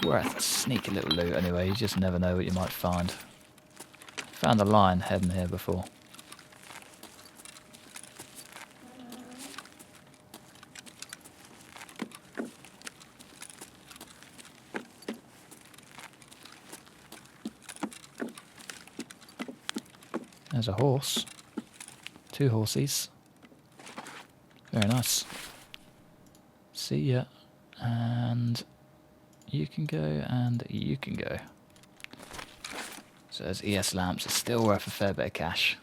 Worth a sneaky little loot anyway, you just never know what you might find. Found a lion heading here before. There's a horse. 2 horsies. Very nice. See ya. And you can go, and you can go. So those ES lamps are still worth a fair bit of cash.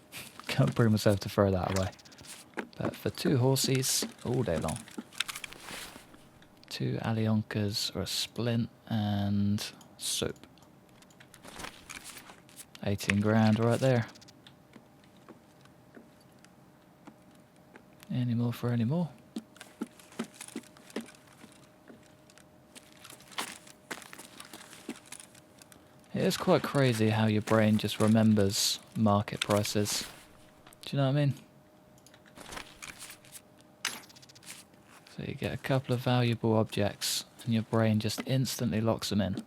Can't bring myself to throw that away. But for 2 horsies, all day long. 2 alionkas or a splint and soap. 18 grand right there. Any more for any more? It is quite crazy how your brain just remembers market prices. Do you know what I mean? So you get a couple of valuable objects and your brain just instantly locks them in.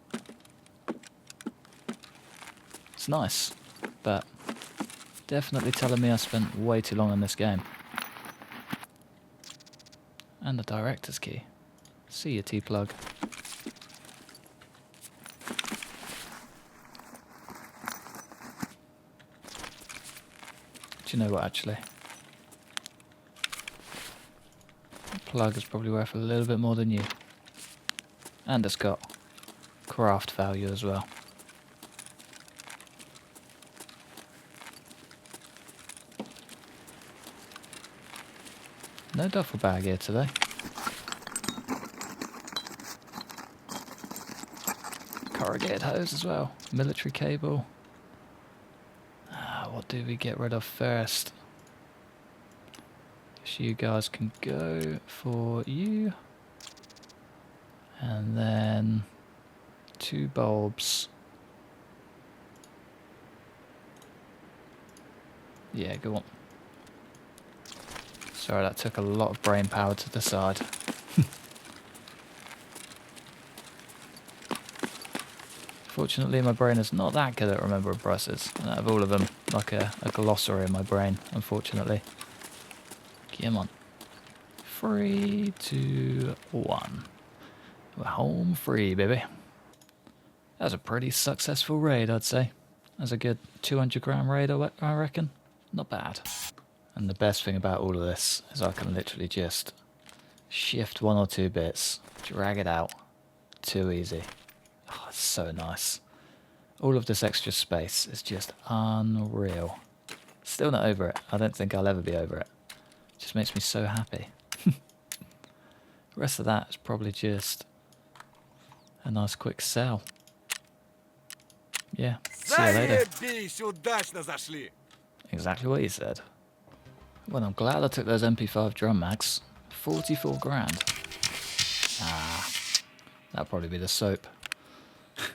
It's nice, but definitely telling me I spent way too long on this game. And the director's key. See you, T-plug. Do you know what, actually? The plug is probably worth a little bit more than you. And it's got craft value as well. No duffel bag here today. Corrugated hose as well. Military cable. What do we get rid of first? Guess you guys can go for you. And then 2 bulbs. Yeah, go on. Sorry, that took a lot of brain power to decide. Fortunately, my brain is not that good at remembering prices. And out of all of them, like a glossary in my brain, unfortunately. Come on. 3, 2, 1. We're home free, baby. That was a pretty successful raid, I'd say. That's a good 200 gram raid, I reckon. Not bad. And the best thing about all of this is I can literally just shift 1 or 2 bits, drag it out. Too easy. Oh, it's so nice. All of this extra space is just unreal. Still not over it. I don't think I'll ever be over it. Just makes me so happy. The rest of that is probably just a nice quick sell. Yeah, see you later. Exactly what you said. Well, I'm glad I took those MP5 drum mags. 44 grand. That'll probably be the soap.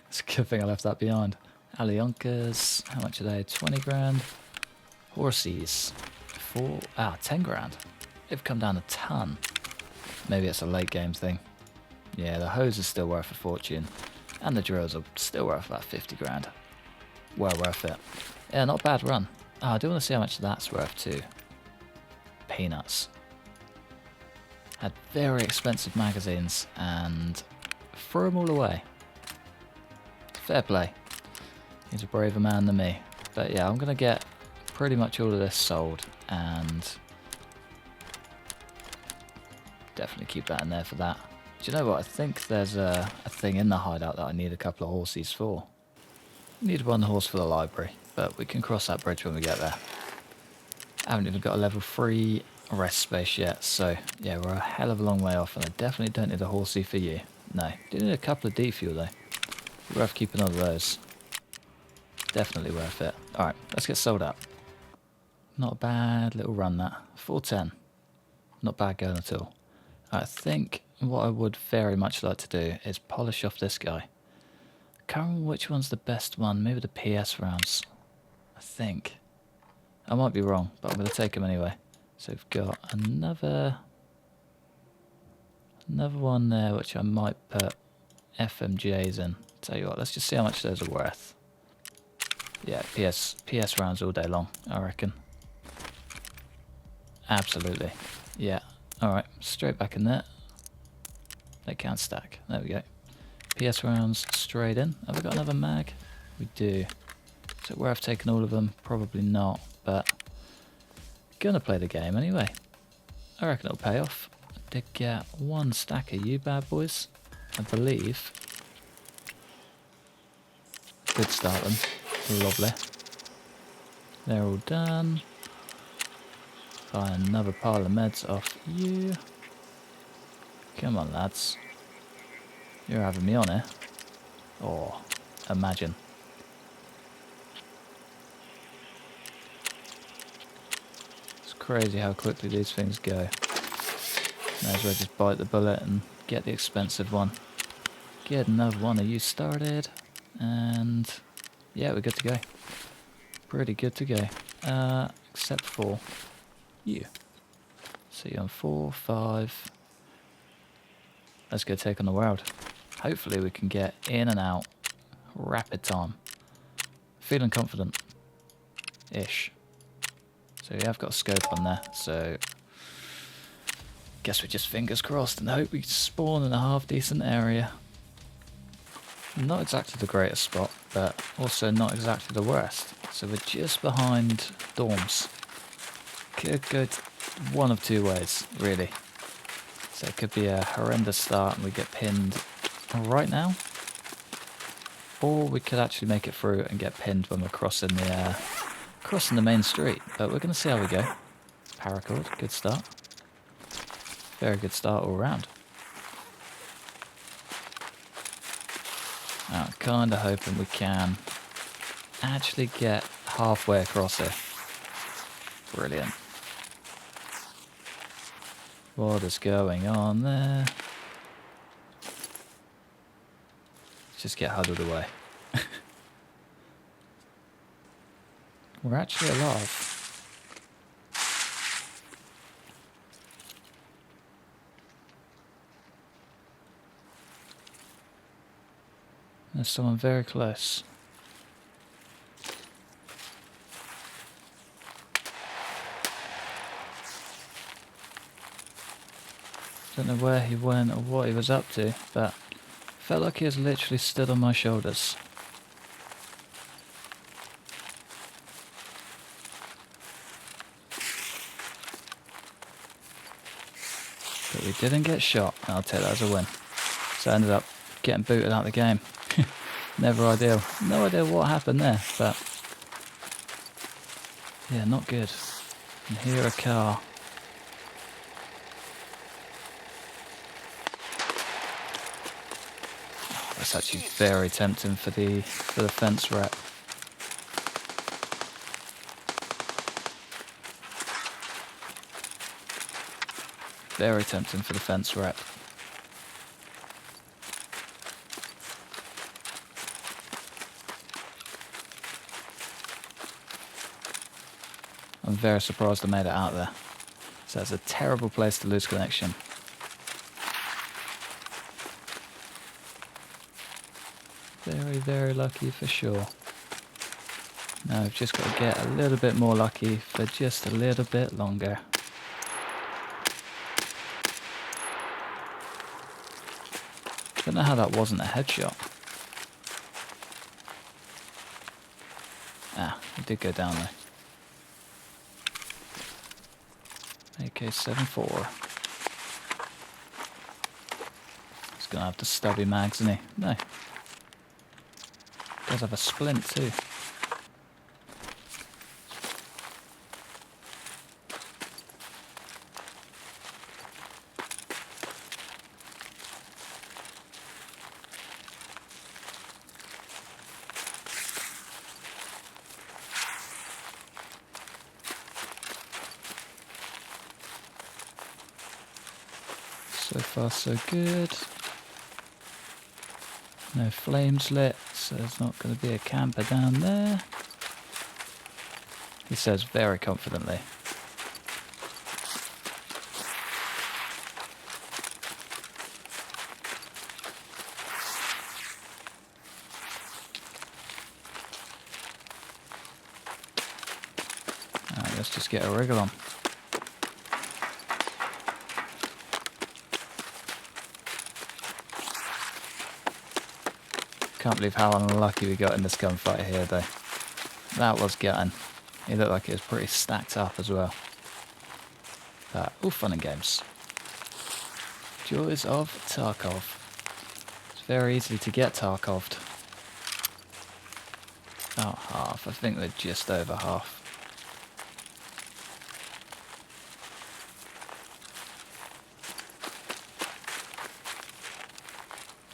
It's a good thing I left that behind. Alionkas, how much are they? 20 grand. Horsies, 10 grand. They've come down a ton. Maybe it's a late game thing. Yeah, the hose is still worth a fortune. And the drills are still worth about 50 grand. Well worth it. Yeah, not a bad run. I do want to see how much that's worth too. Peanuts. Had very expensive magazines and threw them all away. Fair play. He's a braver man than me. But yeah, I'm going to get pretty much all of this sold and definitely keep that in there for that. Do you know what? I think there's a thing in the hideout that I need a couple of horses for. Need 1 horse for the library, but we can cross that bridge when we get there. I haven't even got a level 3 rest space yet, so yeah, we're a hell of a long way off, and I definitely don't need a horsey for you. No, do need a couple of D fuel though. Worth keeping all of those. Definitely worth it. Alright, let's get sold up. Not a bad little run that. 410. Not bad going at all. I think what I would very much like to do is polish off this guy. Can't remember which one's the best one. Maybe the PS rounds. I think. I might be wrong, but I'm going to take them anyway. So we've got another one there, which I might put FMJs in. Tell you what, let's just see how much those are worth. Yeah, PS rounds all day long, I reckon. Absolutely. Yeah. Alright, straight back in there. They can't stack. There we go. PS rounds straight in. Have we got another mag? We do. Is it worth taking all of them? Probably not, but gonna play the game anyway. I reckon it'll pay off. I did get 1 stack of you bad boys, I believe. Good start them. Lovely. They're all done. Buy another pile of meds off you. Come on, lads. You're having me on here. Oh, imagine. It's crazy how quickly these things go. May as well just bite the bullet and get the expensive one. Get another one of you started. And yeah, we're good to go. Pretty good to go. Except for you. See you on 4, 5. let's go take on the world. Hopefully we can get in and out rapid time. Feeling confident ish. So we have got a scope on there, so guess we just fingers crossed and hope we spawn in a half decent area. Not exactly the greatest spot, but also not exactly the worst. So we're just behind dorms. Could go one of two ways, really. So it could be a horrendous start and we get pinned right now. Or we could actually make it through and get pinned when we're crossing the main street. But we're going to see how we go. Paracord, good start. Very good start all round. I'm kind of hoping we can actually get halfway across here. Brilliant. What is going on there? Let's just get huddled away. We're actually alive. There's someone very close. Don't know where he went or what he was up to, but felt like he was literally stood on my shoulders. But we didn't get shot, and I'll take that as a win. So I ended up getting booted out of the game. Never ideal. No idea what happened there, but yeah, not good. And here a car. That's actually very tempting for the fence rep. Very tempting for the fence rep. I'm very surprised I made it out there. So it's a terrible place to lose connection. Very, very lucky for sure. Now I've just got to get a little bit more lucky for just a little bit longer. Don't know how that wasn't a headshot. Ah, it did go down though. AK-74. He's gonna have the stubby mags, isn't he? No. Does have a splint too. So far so good. No flames lit, so there's not going to be a camper down there. He says very confidently. Alright, let's just get a wriggle on. Can't believe how unlucky we got in this gunfight here though. That was gutting. He looked like it was pretty stacked up as well. But all fun and games. Joys of Tarkov. It's very easy to get Tarkoved. About half. I think we're just over half.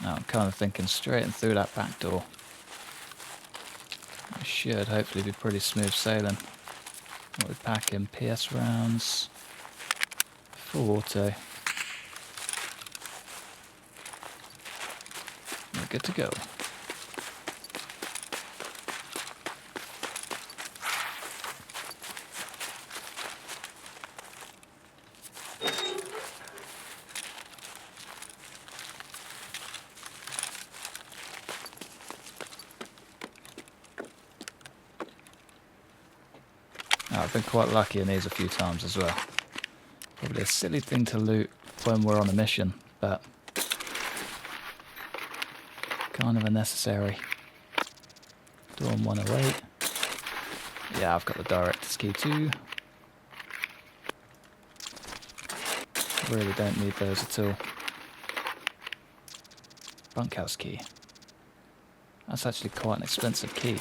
Now I'm kind of thinking straight and through that back door. It should hopefully be pretty smooth sailing. What we pack in PS rounds. Full auto. We're good to go. Oh, I've been quite lucky in these a few times as well. Probably a silly thing to loot when we're on a mission, but kind of unnecessary. Dorm 108. Yeah, I've got the director's key too. Really don't need those at all. Bunkhouse key. That's actually quite an expensive key.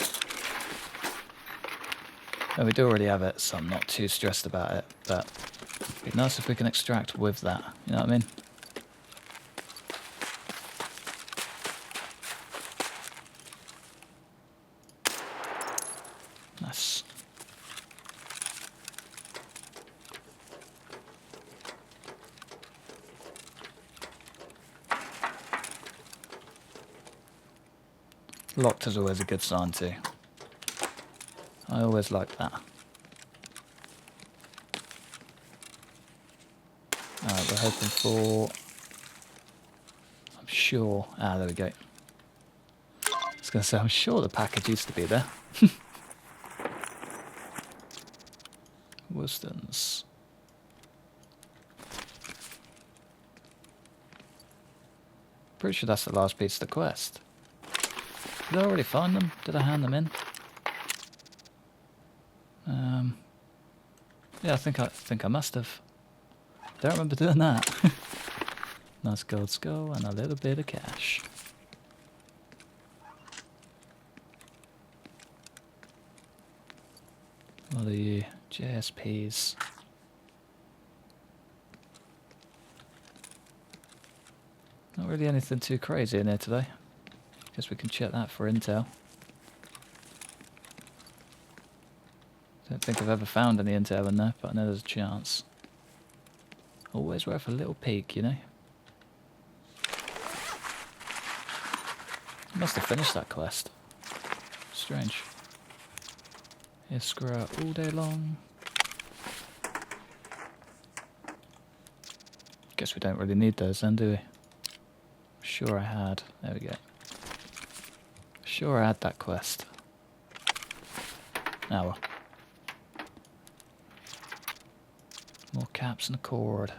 And we do already have it, so I'm not too stressed about it, but it'd be nice if we can extract with that, you know what I mean? Nice. Locked is always a good sign too. I always like that. Alright, we're hoping for... I'm sure... Ah, there we go. I was going to say, I'm sure the package used to be there. Woostons. Pretty sure that's the last piece of the quest. Did I already find them? Did I hand them in? Yeah, I think I must have. Don't remember doing that. Nice gold skull and a little bit of cash. What are you? JSPs. Not really anything too crazy in here today. Guess we can check that for intel. Don't think I've ever found any intel in there, but I know there's a chance. Always worth a little peek, you know? Must have finished that quest. Strange. Here, screw out all day long. Guess we don't really need those then, do we? Sure I had. There we go. Sure I had that quest. Ah well. More caps and a cord.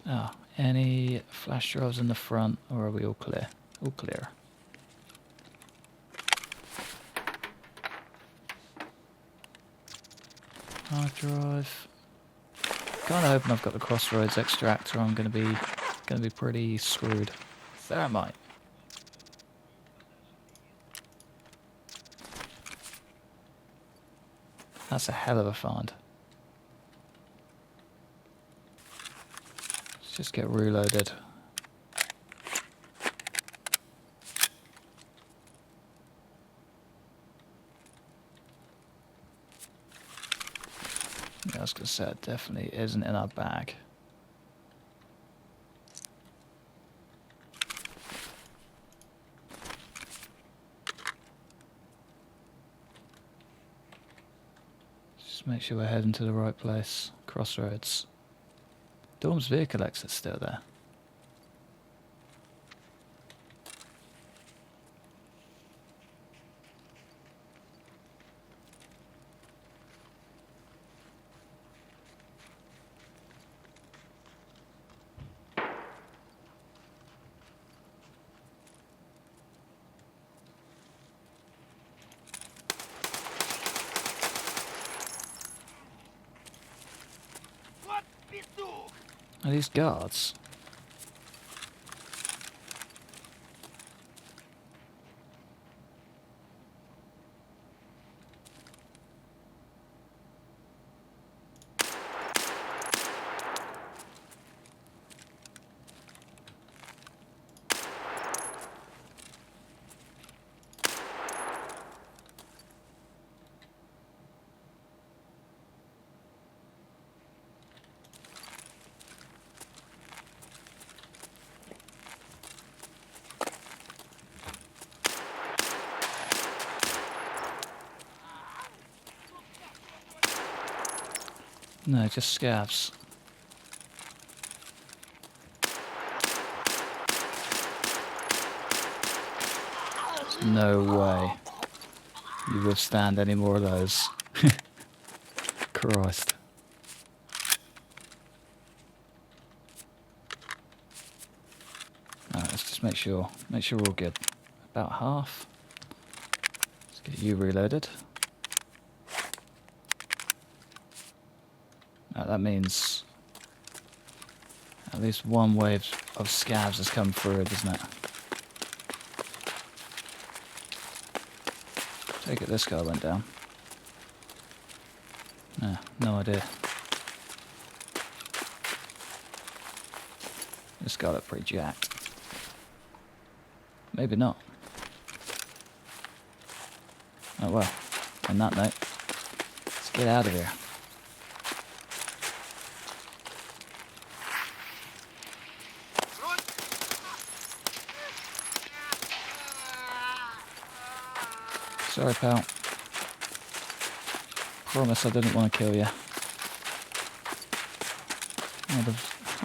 Ah, any flash drives in the front, or are we all clear? All clear. Hard drive. Kind of hoping I've got the Crossroads extractor. I'm gonna be pretty screwed. Thermite. That's a hell of a find. Let's just get reloaded. Yeah, I was gonna say it definitely isn't in our bag. Just make sure we're heading to the right place. Crossroads. Dorm's vehicle exit's still there. Are these guards? No, just scavs. No way you withstand any more of those. Christ. Alright, let's just make sure we're all good. About half. Let's get you reloaded. That means at least one wave of scavs has come through, doesn't it? Take it, this guy went down. No idea. This guy looked pretty jacked. Maybe not. Oh well, on that note, let's get out of here. Sorry, pal. Promise I didn't want to kill you.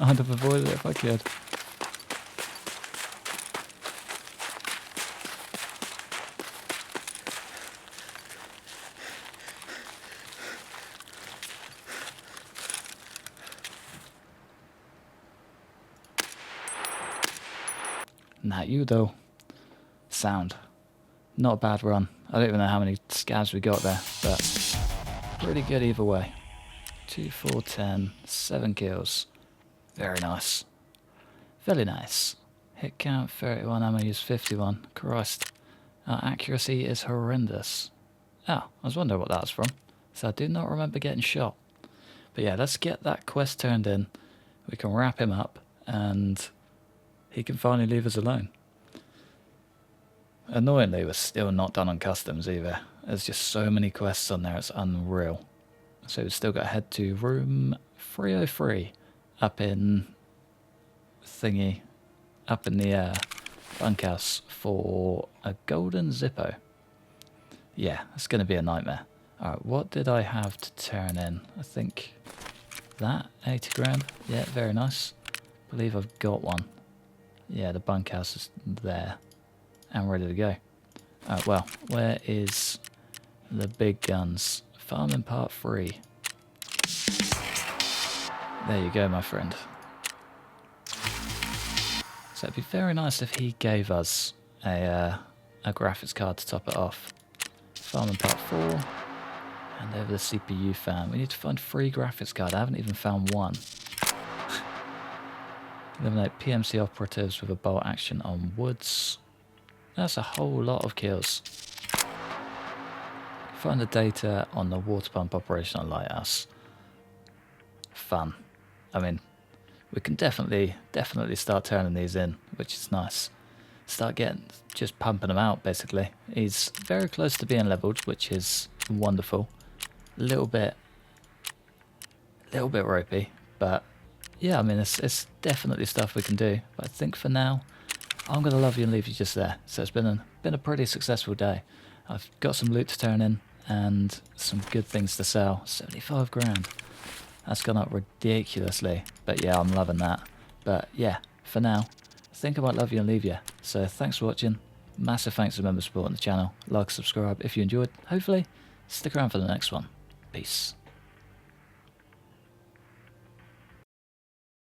I'd have avoided it if I could. Not you though. Sound. Not a bad run. I don't even know how many scavs we got there, but pretty good either way. 2, 4, 10, 7 kills. Very nice. Very nice. Hit count 31, ammo use 51. Christ. Our accuracy is horrendous. Oh, I was wondering what that was from. So I do not remember getting shot. But yeah, let's get that quest turned in. We can wrap him up and he can finally leave us alone. Annoyingly, we're still not done on customs either. There's just so many quests on there, it's unreal. So we've still got to head to room 303 up in thingy, up in the bunkhouse for a golden Zippo. Yeah, it's going to be a nightmare. Alright, what did I have to turn in? I think that, 80 grand. Yeah, very nice. I believe I've got one. Yeah, the bunkhouse is there and ready to go. Alright, well, where is the big guns? Farming part 3. There you go, my friend. So it'd be very nice if he gave us a graphics card to top it off. Farming part 4. And over the CPU fan. We need to find 3 graphics cards. I haven't even found one. Eliminate PMC operatives with a bolt action on woods. That's a whole lot of kills. Find the data on the water pump operation on Lighthouse. Fun. I mean, we can definitely start turning these in, which is nice. Start just pumping them out, basically. He's very close to being leveled, which is wonderful. A little bit ropey, but yeah, I mean, it's definitely stuff we can do. But I think for now, I'm going to love you and leave you just there. So it's been a pretty successful day. I've got some loot to turn in and some good things to sell. 75 grand. That's gone up ridiculously. But yeah, I'm loving that. But yeah, for now, I think I might love you and leave you. So thanks for watching. Massive thanks to members supporting the channel. Like, subscribe if you enjoyed. Hopefully, stick around for the next one. Peace.